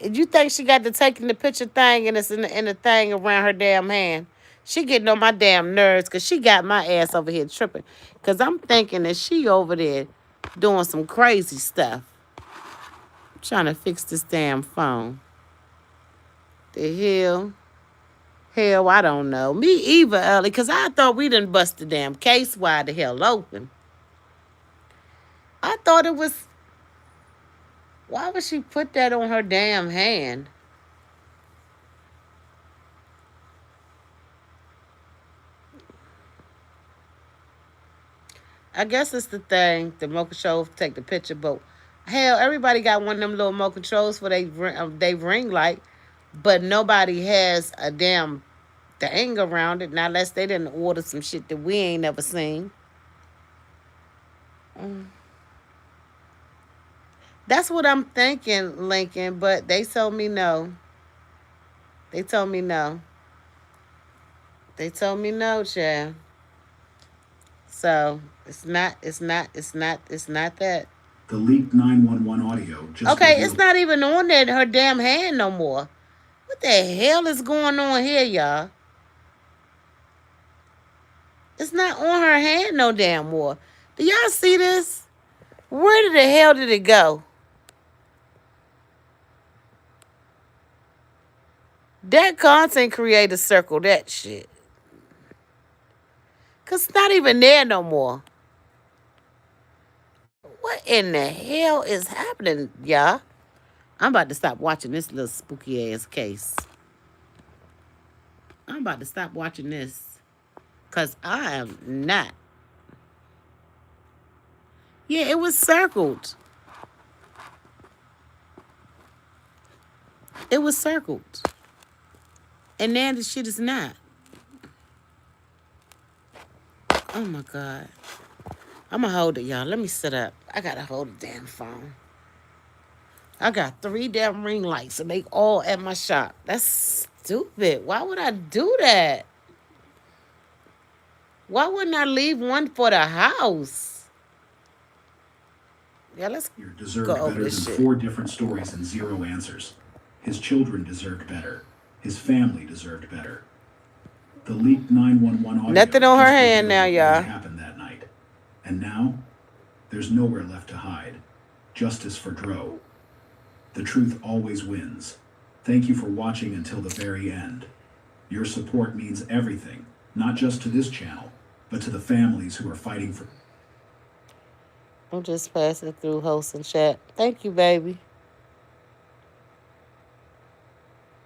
You think she got to taking the picture thing and it's in the thing around her damn hand? She getting on my damn nerves because she got my ass over here tripping. Because I'm thinking that she over there doing some crazy stuff. I'm trying to fix this damn phone. The hell? Hell, I don't know. Me either, Ellie, because I thought we done bust the damn case wide the hell open. I thought it was... Why would she put that on her damn hand? I guess it's the thing. The remote control take the picture, but hell, everybody got one of them little remote controls for they ring light, but nobody has a damn thing around it. Not unless they didn't order some shit that we ain't never seen. That's what I'm thinking, Lincoln, but they told me no. They told me no. They told me no, child. So it's not that. The leaked 911 audio just Okay, revealed. it's not even on there, her damn hand no more. What the hell is going on here, y'all? It's not on her hand no damn more. Do y'all see this? Where the hell did it go? That content creator circle that shit. Because it's not even there no more. What in the hell is happening, y'all? I'm about to stop watching this little spooky ass case. I'm about to stop watching this. Because I am not. Yeah, it was circled. It was circled. And now the shit is not. Oh my God. I'm going to hold it, y'all. Let me sit up. I got to hold the damn phone. I got 3 damn ring lights and they all at my shop. That's stupid. Why would I do that? Why wouldn't I leave one for the house? Yeah, let's deserved go better over than this shit. 4 different stories and 0 answers. His children deserved better. His family deserved better. The leaked 911 audio Nothing on her just hand revealed now, what y'all. happened that night. And now, there's nowhere left to hide. Justice for Dro. The truth always wins. Thank you for watching until the very end. Your support means everything, not just to this channel, but to the families who are fighting for. I'm just passing through host and chat. Thank you, baby.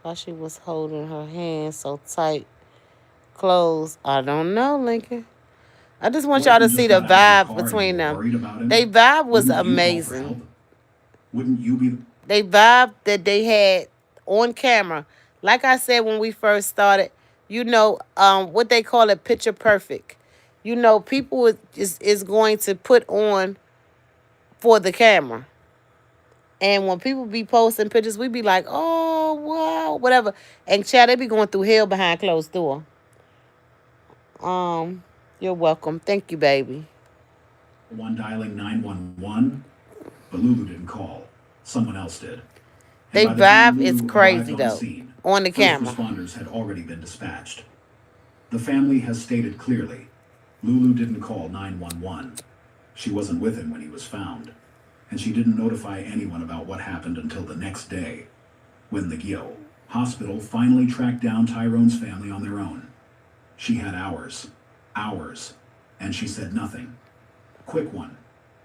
While she was holding her hand so tight, closed. I don't know, Lincoln. I just want y'all to see the vibe between them. They vibe was amazing. Wouldn't you be? They vibe that they had on camera. Like I said when we first started, you know, what they call it, picture perfect. You know, people is going to put on for the camera. And when people be posting pictures, we be like, oh, wow, whatever. And Chad, they be going through hell behind closed door. You're welcome. Thank you, baby. One dialing 911, but Lulu didn't call. Someone else did. They vibe is crazy, though, on the camera. First responders had already been dispatched. The family has stated clearly, Lulu didn't call 911. She wasn't with him when he was found, and she didn't notify anyone about what happened until the next day, when the Gyo hospital finally tracked down Tyrone's family on their own. She had hours, and she said nothing. Quick one,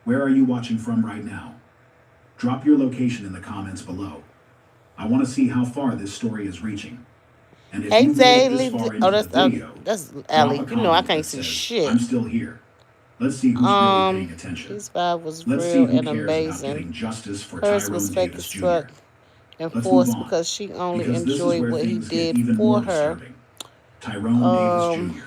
where are you watching from right now? Drop your location in the comments below. I want to see how far this story is reaching. And if you made it this far into the video, that's Allie. You know I can't see says, shit. I'm still here. Let's see who's really paying attention. This vibe was Let's real see who and cares amazing. about getting justice for Hers Tyrone was fake Davis as Jr. fuck and Let's forced move on, because she only because this is enjoyed where what he things get did even for more her. disturbing. Tyrone Davis Jr.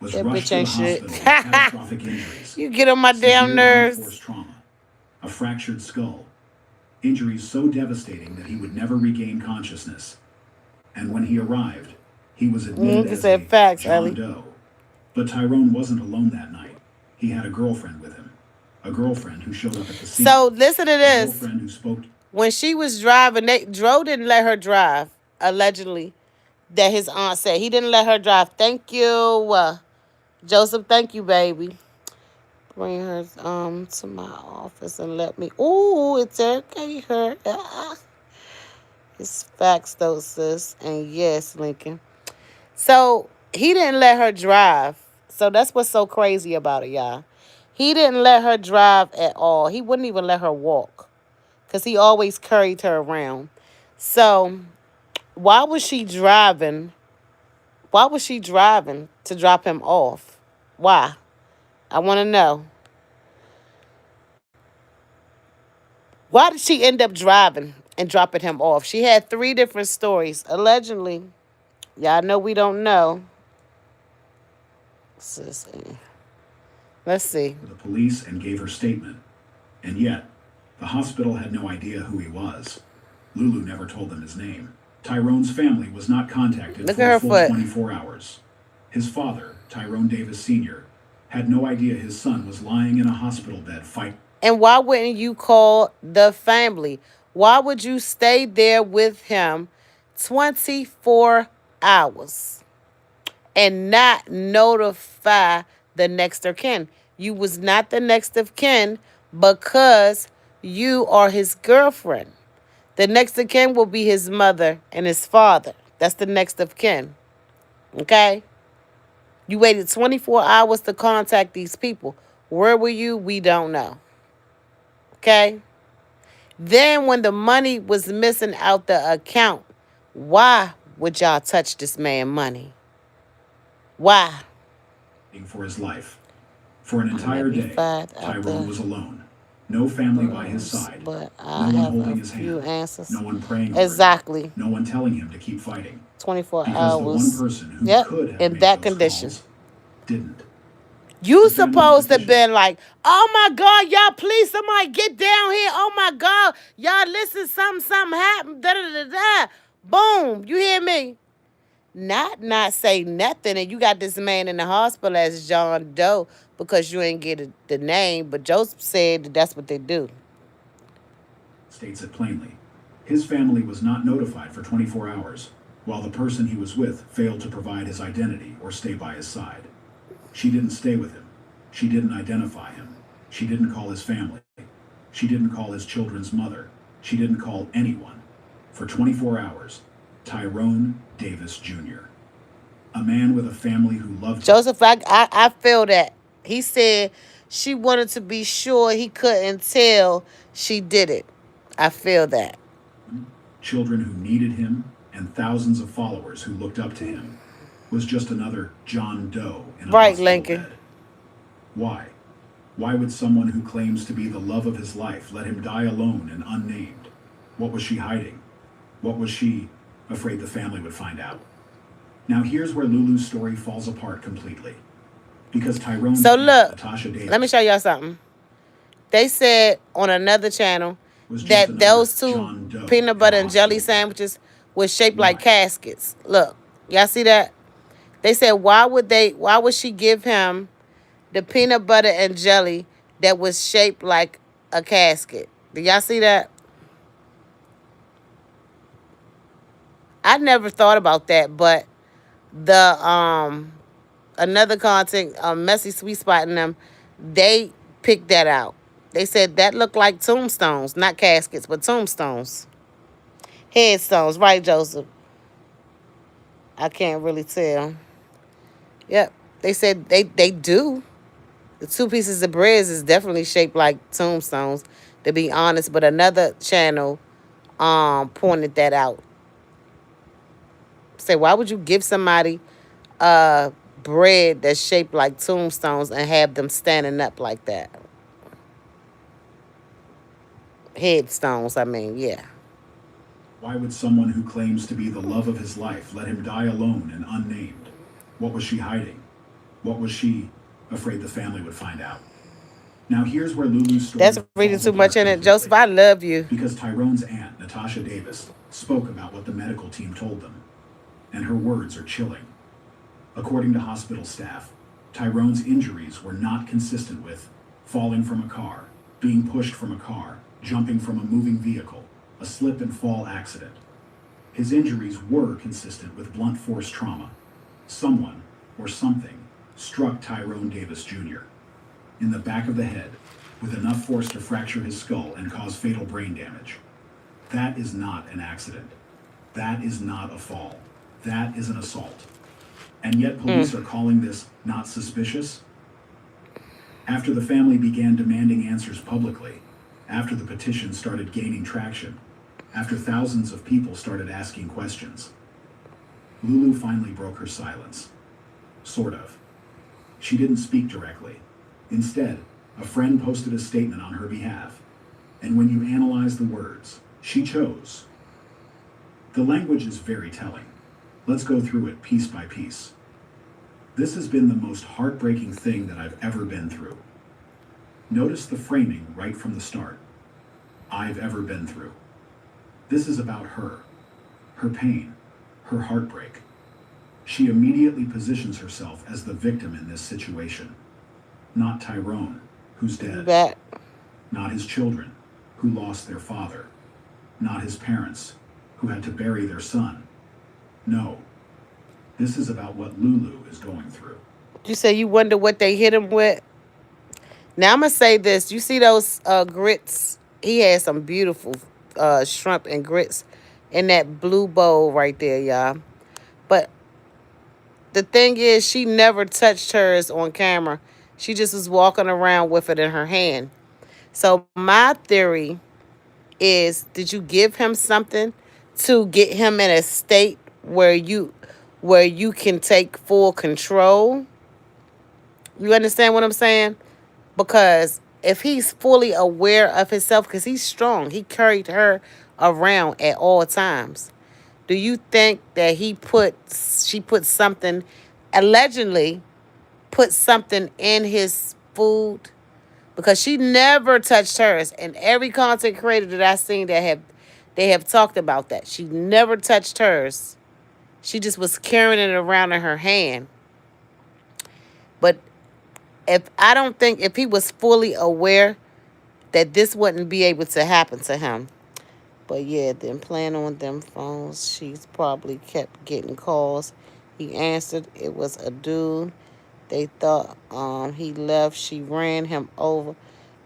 was That rushed bitch to the ain't shit. hospital with catastrophic injuries. You get on my damn Severe nerves. blunt force trauma, a fractured skull, injuries so devastating that he would never regain consciousness. And when he arrived, he was admitted as a John Doe. But Tyrone wasn't alone that night. He had a girlfriend with him, a girlfriend who showed up at the scene. So listen to this. A girlfriend who spoke. When she was driving, Dro didn't let her drive, allegedly, that his aunt said. He didn't let her drive. Thank you, Joseph. Thank you, baby. Bring her to my office and let me. Ooh, it's okay, her. It's facts, though, sis. And yes, Lincoln. So he didn't let her drive. So that's what's so crazy about it, y'all. He didn't let her drive at all. He wouldn't even let her walk, because he always carried her around. So why was she driving? Why was she driving to drop him off? Why? I want to know. Why did she end up driving and dropping him off? She had 3 different stories, allegedly. Y'all know we don't know. Let's see. The police and gave her statement. And yet, the hospital had no idea who he was. Lulu never told them his name. Tyrone's family was not contacted for a full 24 hours. His father, Tyrone Davis Sr., had no idea his son was lying in a hospital bed fighting. And why wouldn't you call the family? Why would you stay there with him 24 hours and not notify the next of kin? You was not the next of kin because you are his girlfriend. The next of kin will be his mother and his father. That's the next of kin. Okay? You waited 24 hours to contact these people. Where were you? We don't know. Okay? Then when the money was missing out the account, why would y'all touch this man's money? Why? For his life. For an entire day, Tyrone was alone. No family by his side. But no one holding his hand. Answers. No one praying exactly. For him. No one telling him to keep fighting. 24 because hours. The one person who could have in made that those condition. Calls didn't. You supposed to have been like, oh my God, y'all, please, somebody get down here. Oh my God, y'all, listen, something happened. Da da da da. Boom, you hear me? Not say nothing, and you got this man in the hospital as John Doe because you ain't get the name. But Joseph said that's what they do. States it plainly. His family was not notified for 24 hours, while the person he was with failed to provide his identity or stay by his side. She didn't stay with him. She didn't identify him. She didn't call his family. She didn't call his children's mother. She didn't call anyone. for 24 hours, Tyrone Davis Jr., a man with a family who loved him. Joseph, I feel that. He said she wanted to be sure he couldn't tell she did it. I feel that. Children who needed him, and thousands of followers who looked up to him, was just another John Doe in a Right, hospital Lincoln. bed. Why? Why would someone who claims to be the love of his life let him die alone and unnamed? What was she hiding? What was she afraid the family would find out? Now here's where Lulu's story falls apart completely. Because Tyrone So look, Natasha Davis, let me show y'all something. They said on another channel was just that another those two John Doe peanut in butter a and jelly hospital bed. sandwiches was shaped like Why? caskets. Look, y'all see that? They said why would she give him the peanut butter and jelly that was shaped like a casket? Do y'all see that? I never thought about that, but the another content, Messy Sweet Spot in them, they picked that out. They said that looked like tombstones, not caskets, but tombstones. Headstones, right, Joseph? I can't really tell. Yep. They said they do. The two pieces of bread is definitely shaped like tombstones, to be honest, but another channel pointed that out. Say, why would you give somebody bread that's shaped like tombstones and have them standing up like that? Headstones, I mean, yeah. Why would someone who claims to be the love of his life let him die alone and unnamed? What was she hiding? What was she afraid the family would find out? Now here's where Lulu's story That's reading falls too much apart in it. completely. Joseph, I love you. Because Tyrone's aunt, Natasha Davis, spoke about what the medical team told them, and her words are chilling. According to hospital staff, Tyrone's injuries were not consistent with falling from a car, being pushed from a car, jumping from a moving vehicle, a slip and fall accident. His injuries were consistent with blunt force trauma. Someone or something struck Tyrone Davis Jr. in the back of the head with enough force to fracture his skull and cause fatal brain damage. That is not an accident. That is not a fall. That is an assault. And yet police are calling this not suspicious? After the family began demanding answers publicly, after the petition started gaining traction, after thousands of people started asking questions, Lulu finally broke her silence. Sort of. She didn't speak directly. Instead, a friend posted a statement on her behalf. And when you analyze the words she chose, the language is very telling. Let's go through it piece by piece. This has been the most heartbreaking thing that I've ever been through. Notice the framing right from the start. I've ever been through. This is about her pain, her heartbreak. She immediately positions herself as the victim in this situation. Not Tyrone, who's dead. That. Not his children, who lost their father. Not his parents, who had to bury their son. No. This is about what Lulu is going through. You say you wonder what they hit him with? Now, I'm going to say this. You see those grits? He had some beautiful shrimp and grits in that blue bowl right there, y'all. But the thing is, she never touched hers on camera. She just was walking around with it in her hand. So my theory is, did you give him something to get him in a state where you can take full control? You understand what I'm saying? Because if he's fully aware of himself, because he's strong, he carried her around at all times. Do you think that she put something, allegedly put something in his food? Because she never touched hers. And every content creator that I've seen they have talked about that. She never touched hers. She just was carrying it around in her hand. But if he was fully aware that this wouldn't be able to happen to him. But yeah, then playing on them phones, she's probably kept getting calls. He answered. It was a dude. They thought he left. She ran him over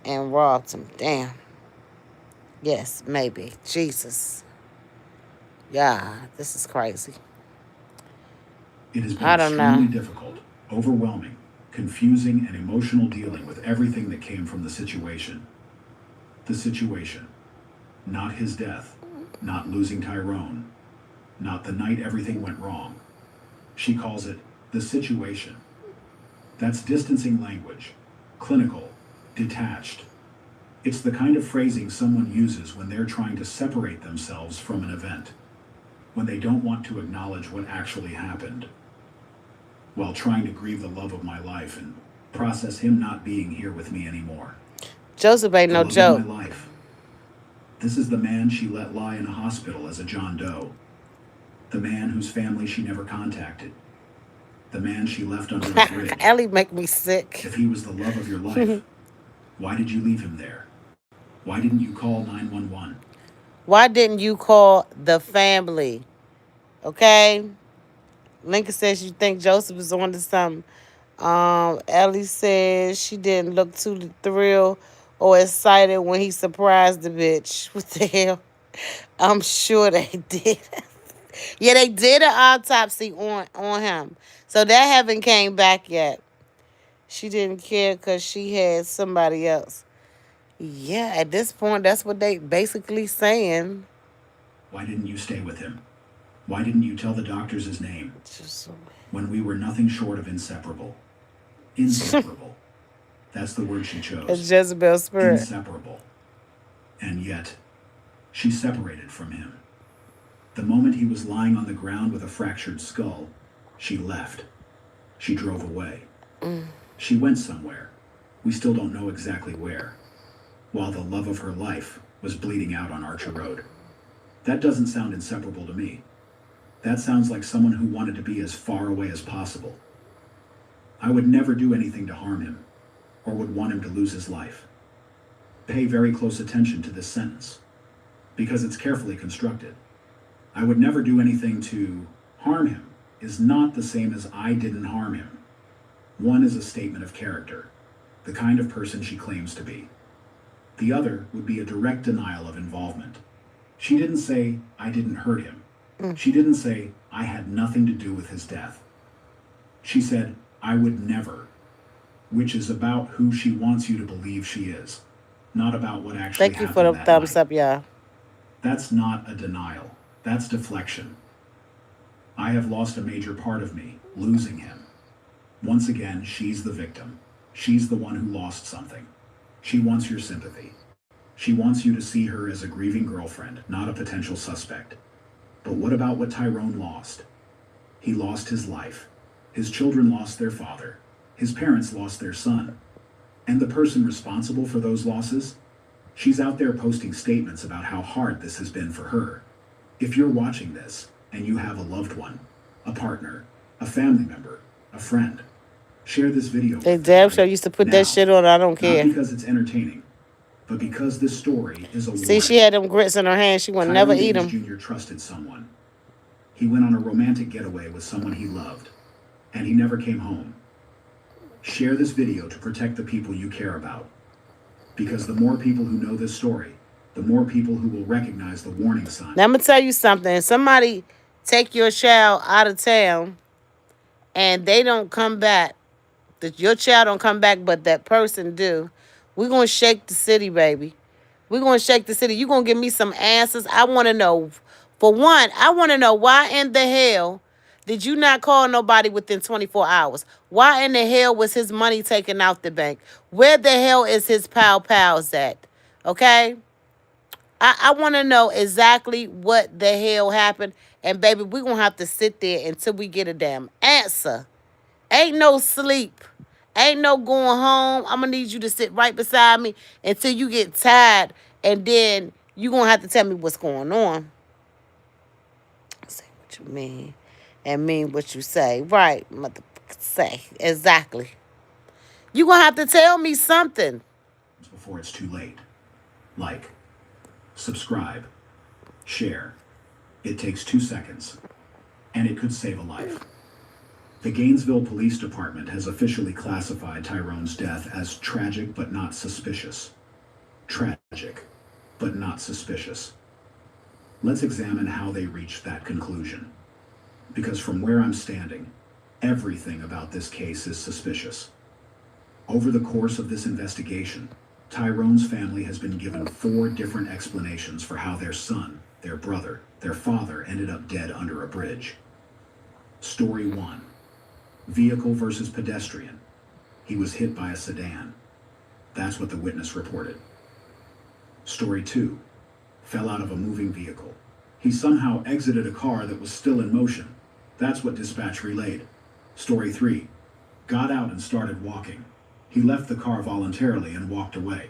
and robbed him. Damn. Yes, maybe. Jesus. Yeah, this is crazy. It has been I don't extremely know. difficult, overwhelming, confusing, and emotional dealing with everything that came from the situation. The situation. Not his death. Not losing Tyrone. Not the night everything went wrong. She calls it the situation. That's distancing language. Clinical. Detached. It's the kind of phrasing someone uses when they're trying to separate themselves from an event. When they don't want to acknowledge what actually happened. While trying to grieve the love of my life and process him not being here with me anymore. Joseph ain't The no love joke. of my life. This is the man she let lie in a hospital as a John Doe. The man whose family she never contacted. The man she left under a bridge. Ellie make me sick. If he was the love of your life, why did you leave him there? Why didn't you call 911? Why didn't you call the family? Okay? Lincoln says you think Joseph is on to something. Ellie says she didn't look too thrilled or excited when he surprised the bitch. What the hell? I'm sure they did. Yeah, they did an autopsy on him. So that haven't came back yet. She didn't care because she had somebody else. Yeah, at this point, that's what they basically saying. Why didn't you stay with him? Why didn't you tell the doctors his name? Just, When we were nothing short of inseparable. Inseparable. That's the word she chose. it's Jezebel spirit. Inseparable. And yet, she separated from him. The moment he was lying on the ground with a fractured skull, she left. She drove away. She went somewhere. We still don't know exactly where. While the love of her life was bleeding out on Archer Road. That doesn't sound inseparable to me. That sounds like someone who wanted to be as far away as possible. I would never do anything to harm him, or would want him to lose his life. Pay very close attention to this sentence, because it's carefully constructed. I would never do anything to harm him is not the same as I didn't harm him. One is a statement of character, the kind of person she claims to be. The other would be a direct denial of involvement. She didn't say, I didn't hurt him. She didn't say, I had nothing to do with his death. She said, I would never, which is about who she wants you to believe she is, not about what actually Thank you happened for the that thumbs night. up, y'all. That's not a denial. That's deflection. I have lost a major part of me, losing him. Once again, she's the victim. She's the one who lost something. She wants your sympathy. She wants you to see her as a grieving girlfriend, not a potential suspect. But what about what Tyrone lost? He lost his life. His children lost their father. His parents lost their son. And the person responsible for those losses? She's out there posting statements about how hard this has been for her. If you're watching this, and you have a loved one, a partner, a family member, a friend, share this video. They damn sure used to put that shit on. I don't Not care. because it's entertaining, but because this story is a See, she had them grits in her hand. She would never eat them. Jr. trusted someone. He went on a romantic getaway with someone he loved, and he never came home. Share this video to protect the people you care about. Because the more people who know this story, the more people who will recognize the warning sign. Now, I'm going to tell you something. Somebody take your child out of town and they don't come back. Your child don't come back, but that person do. We're going to shake the city, baby. We're going to shake the city. You're going to give me some answers. I want to know. For one, I want to know why in the hell did you not call nobody within 24 hours? Why in the hell was his money taken out the bank? Where the hell is his pals at? Okay? I want to know exactly what the hell happened. And, baby, we're going to have to sit there until we get a damn answer. Ain't no sleep. Ain't no going home. I'm going to need you to sit right beside me until you get tired. And then you're going to have to tell me what's going on. Say what you mean and mean what you say. Right, motherfucker, say. Exactly. You're going to have to tell me something. Before it's too late. Like, subscribe, share. It takes 2 seconds. And it could save a life. The Gainesville Police Department has officially classified Tyrone's death as tragic but not suspicious. Tragic, but not suspicious. Let's examine how they reached that conclusion. Because from where I'm standing, everything about this case is suspicious. Over the course of this investigation, Tyrone's family has been given 4 different explanations for how their son, their brother, their father ended up dead under a bridge. Story 1. Vehicle versus pedestrian. He was hit by a sedan. That's what the witness reported. Story 2. Fell out of a moving vehicle. He somehow exited a car that was still in motion. That's what dispatch relayed. Story 3. Got out and started walking. He left the car voluntarily and walked away.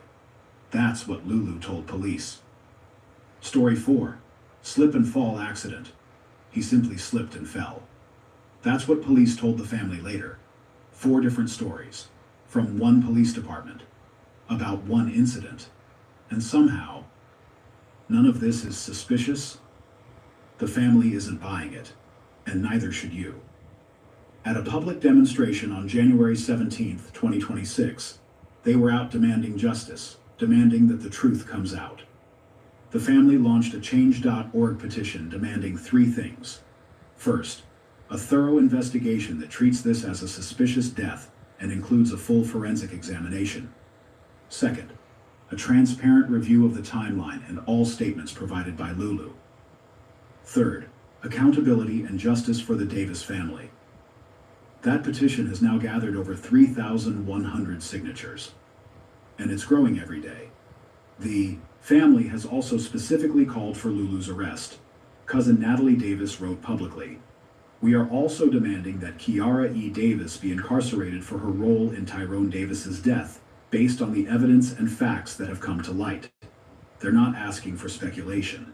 That's what Lulu told police. Story 4. Slip and fall accident. He simply slipped and fell. That's what police told the family later. 4 different stories, from 1 police department, about 1 incident, and somehow, none of this is suspicious. The family isn't buying it, and neither should you. At a public demonstration on January 17th, 2026, they were out demanding justice, demanding that the truth comes out. The family launched a change.org petition demanding 3 things. First, a thorough investigation that treats this as a suspicious death and includes a full forensic examination. Second, a transparent review of the timeline and all statements provided by Lulu. Third, accountability and justice for the Davis family. That petition has now gathered over 3,100 signatures, and it's growing every day. The family has also specifically called for Lulu's arrest. Cousin Natalie Davis wrote publicly, "We are also demanding that Kiara E. Davis be incarcerated for her role in Tyrone Davis's death, based on the evidence and facts that have come to light." They're not asking for speculation.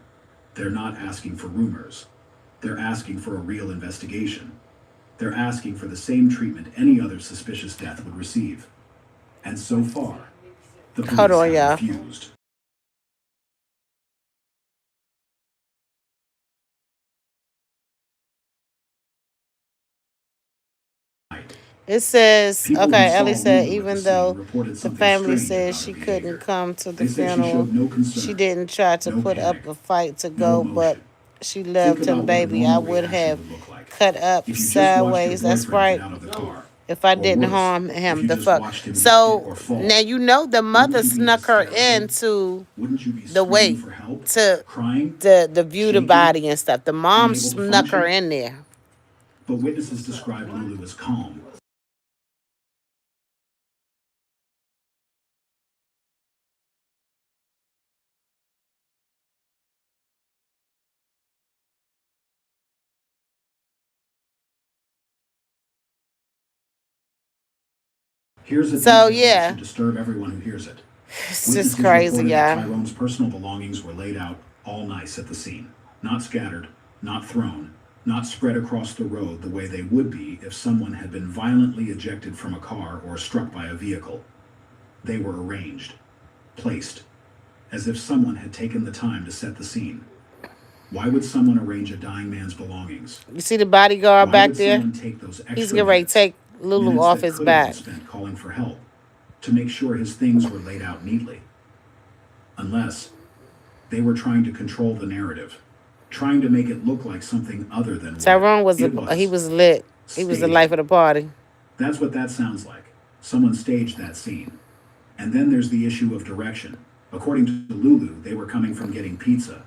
They're not asking for rumors. They're asking for a real investigation. They're asking for the same treatment any other suspicious death would receive. And so far, the police have refused. It says, okay, Ellie said, even though the family says she couldn't come to the funeral, she didn't try to put up a fight to go, but she loved him, baby. I would have cut up sideways. That's right. If I didn't harm him, the fuck. So now you know the mother snuck her into the wait to the view the body and stuff. The mom snuck her in there. But witnesses describe Lulu as calm. Here's a so detail yeah, that should disturb everyone who hears it. It's just crazy, y'all. Tyrone's personal belongings were laid out all nice at the scene, not scattered, not thrown, not spread across the road the way they would be if someone had been violently ejected from a car or struck by a vehicle. They were arranged, placed, as if someone had taken the time to set the scene. Why would someone arrange a dying man's belongings? You see the bodyguard back there? He's getting ready to take Lulu off his back. Spent calling for help to make sure his things were laid out neatly. Unless they were trying to control the narrative, trying to make it look like something other than Tyrone was he was lit. He was the life of the party. That's what that sounds like. Someone staged that scene. And then there's the issue of direction. According to Lulu, they were coming from getting pizza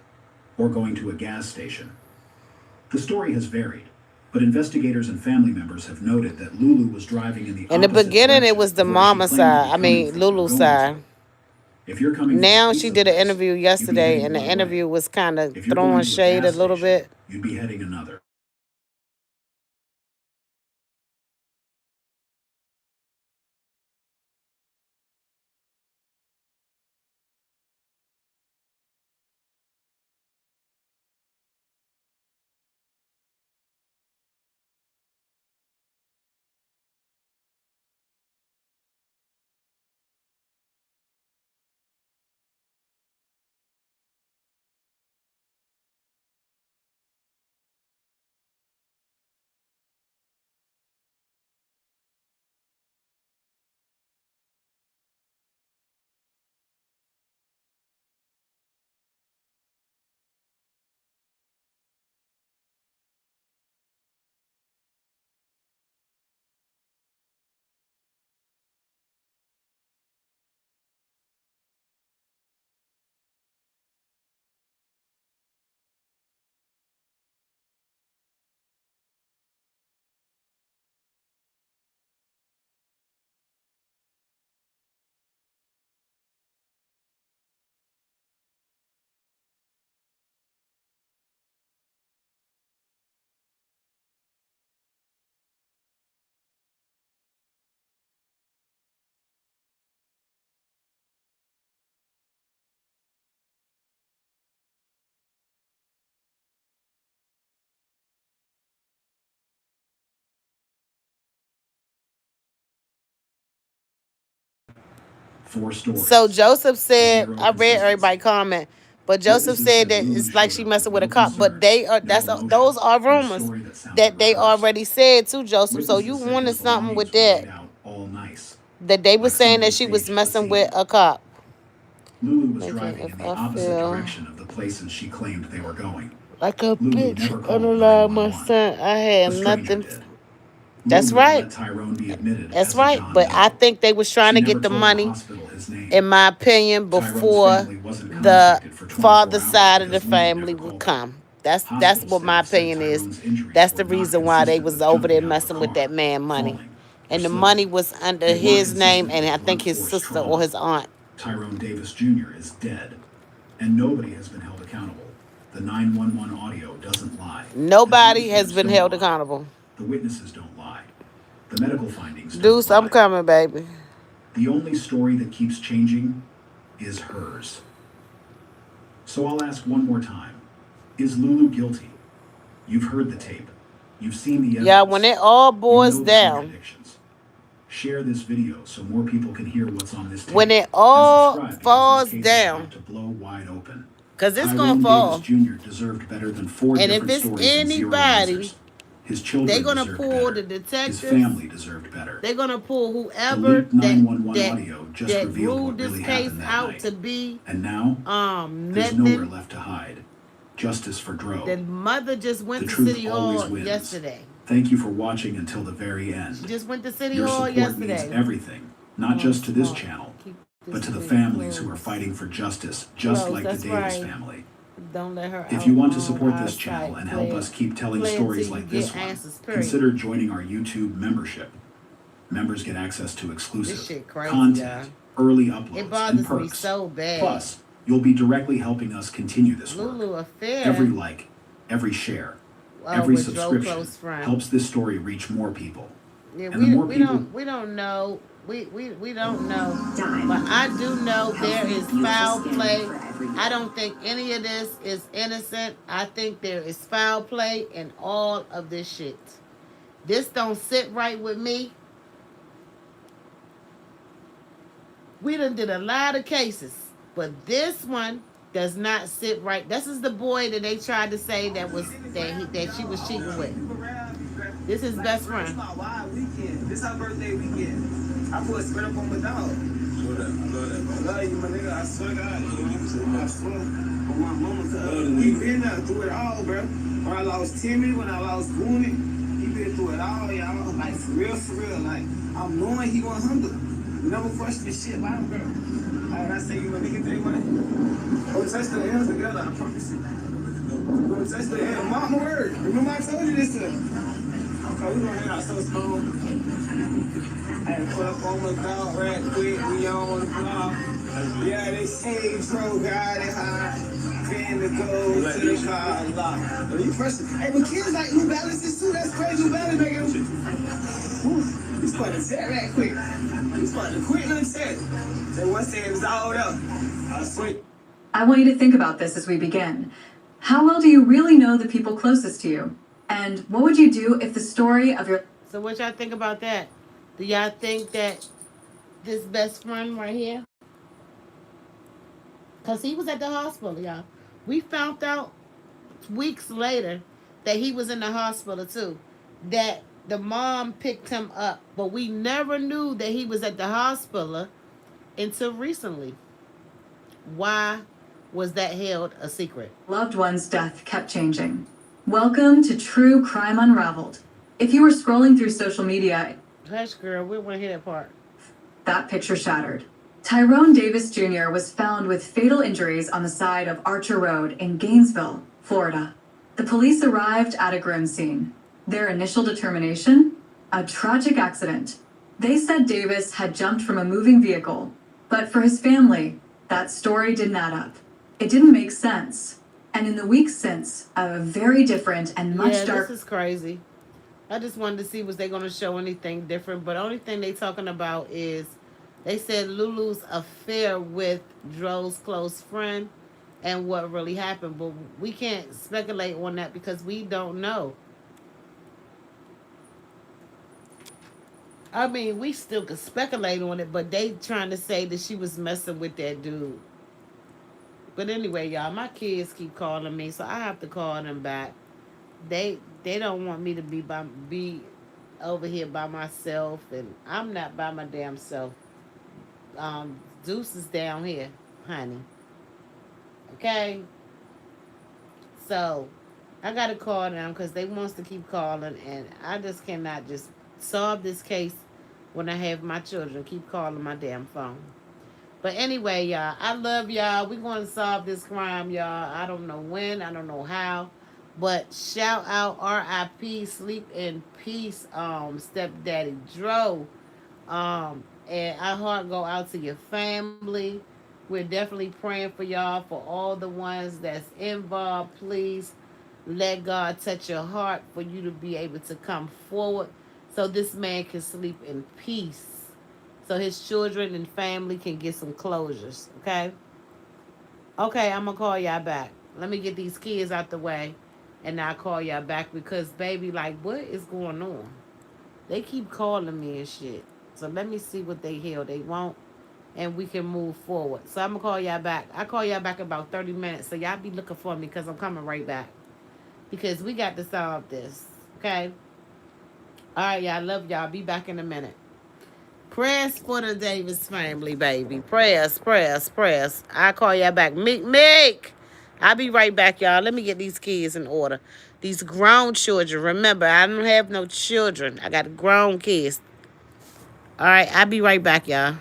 or going to a gas station. The story has varied, but investigators and family members have noted that Lulu was driving in the opposite beginning, it was the mama side. I mean, Lulu's side. If you're coming now she did an interview yesterday, and the interview was kind of throwing shade a little bit. You'd be heading another. 4 stories. So Joseph said, I read everybody comment, but Joseph said that it's like she messing with a cop. But they are those are rumors that they already said to Joseph. So you wanted something with that. All nice. That they were saying that she was messing with a cop. Lulu was driving in the opposite direction of the places she claimed they were going. Like a Lulu bitch unalive my son. I had nothing. Did. That's Lulu right. let Tyrone be admitted That's as right. John But Doe. I think they was trying She to never get the told money, hospital his name. in my opinion, before the father side of the family would come. That's what my opinion is. That's the reason why they was over there messing with that man money. And the money was under his name and I think his sister or his aunt. Tyrone Davis Jr. is dead, and nobody has been held accountable. The 911 audio doesn't lie. Nobody has been held accountable. The witnesses don't lie. The medical findings don't Deuce, lie. I'm coming, baby. The only story that keeps changing is hers. So I'll ask one more time. Is Lulu guilty? You've heard the tape. You've seen the evidence. Yeah, when it all boils you know down. Share this video so more people can hear what's on this tape. When it all falls down. To blow wide open. Because it's going to fall. Davis Jr. deserved better than 4 and different if it's stories anybody, his children they're going to deserved pull better. the detectives. His family deserved better. They're going to pull whoever that ruled this case out to be and now, there's nothing. nowhere left to hide. Justice for Dro. The mother just went to City Hall yesterday. Thank you for watching until the very end. She just went to City Your Hall support yesterday. means everything, not just to this channel, but to the families who are fighting for justice, just like the Davis family. Don't let her If you want to support this channel and help us keep telling stories like this one, consider joining our YouTube membership. Members get access to exclusive content, early uploads, it bothers and perks. me so bad. Plus, you'll be directly helping us continue this work. Lulu affair. Every like, every share, every subscription helps this story reach more people. Yeah, and the more people, we don't know. We don't know. But I do know there is foul play. I don't think any of this is innocent. I think there is foul play in all of this shit. This don't sit right with me. We done did a lot of cases, but this one does not sit right. This is the boy that they tried to say that she was cheating with. This is best friend. This our birthday weekend. I put spit up on my dog. I love you, my nigga. I swear to God. I swear. On my mama, he been through it all, bro. When I lost Timmy, when I lost Booney, he been through it all, y'all. Like, for real. Like, I'm knowing he 100. Never question this shit about him, bro. Like I say, you want to get that money? We'll touch the hands together, I promise you. We'll touch the hands. Mama word. Remember I told you this we gonna hang out so strong. I had to put up on my dog right quick. We on the block. Yeah, they say Dro got it high. Fan to go to the car lock. But you first, hey, but kids like New Balances too. That's crazy. New Balance making them. He's putting the set right quick. He's putting the quick little set. So one set is all up. I swear. I want you to think about this as we begin. How well do you really know the people closest to you? And what would you do if the story of your... So what y'all think about that? Do y'all think that this best friend right here? Because he was at the hospital, y'all. We found out weeks later that he was in the hospital too. That the mom picked him up. But we never knew that he was at the hospital until recently. Why was that held a secret? Loved one's death kept changing. Welcome to True Crime Unraveled. If you were scrolling through social media... Hush, girl. We want to hear that part. That picture shattered. Tyrone Davis Jr. was found with fatal injuries on the side of Archer Road in Gainesville, Florida. The police arrived at a grim scene. Their initial determination? A tragic accident. They said Davis had jumped from a moving vehicle. But for his family, that story didn't add up. It didn't make sense. And in the weeks since, a very different and much darker... This is crazy. I just wanted to see was they going to show anything different. But the only thing they talking about is they said Lulu's affair with Dro's close friend and what really happened. But we can't speculate on that because we don't know. I mean, we still could speculate on it, but they trying to say that she was messing with that dude. But anyway, y'all, my kids keep calling me, so I have to call them back. They don't want me to be over here by myself, and I'm not by my damn self. Deuce is down here, honey. Okay, so I gotta call them because they wants to keep calling, and I just cannot just solve this case when I have my children keep calling my damn phone. But anyway, y'all, I love y'all. We're going to solve this crime, y'all. I don't know when, I don't know how, but shout out R.I.P. Sleep in peace, stepdaddy Dro. And our heart go out to your family. We're definitely praying for y'all, for all the ones that's involved. Please let God touch your heart for you to be able to come forward so this man can sleep in peace. So his children and family can get some closures, okay? Okay, I'm going to call y'all back. Let me get these kids out the way, and I'll call y'all back because, baby, like, what is going on? They keep calling me and shit. So let me see what they hear they want, and we can move forward. So I'm going to call y'all back. I'll call y'all back in about 30 minutes, so y'all be looking for me because I'm coming right back. Because we got to solve this, okay? All right, y'all. Love y'all. Be back in a minute. Prayers for the Davis family, baby. Prayers. I'll call y'all back. Meek. I'll be right back, y'all. Let me get these kids in order. These grown children. Remember, I don't have no children. I got grown kids. All right, I'll be right back, y'all.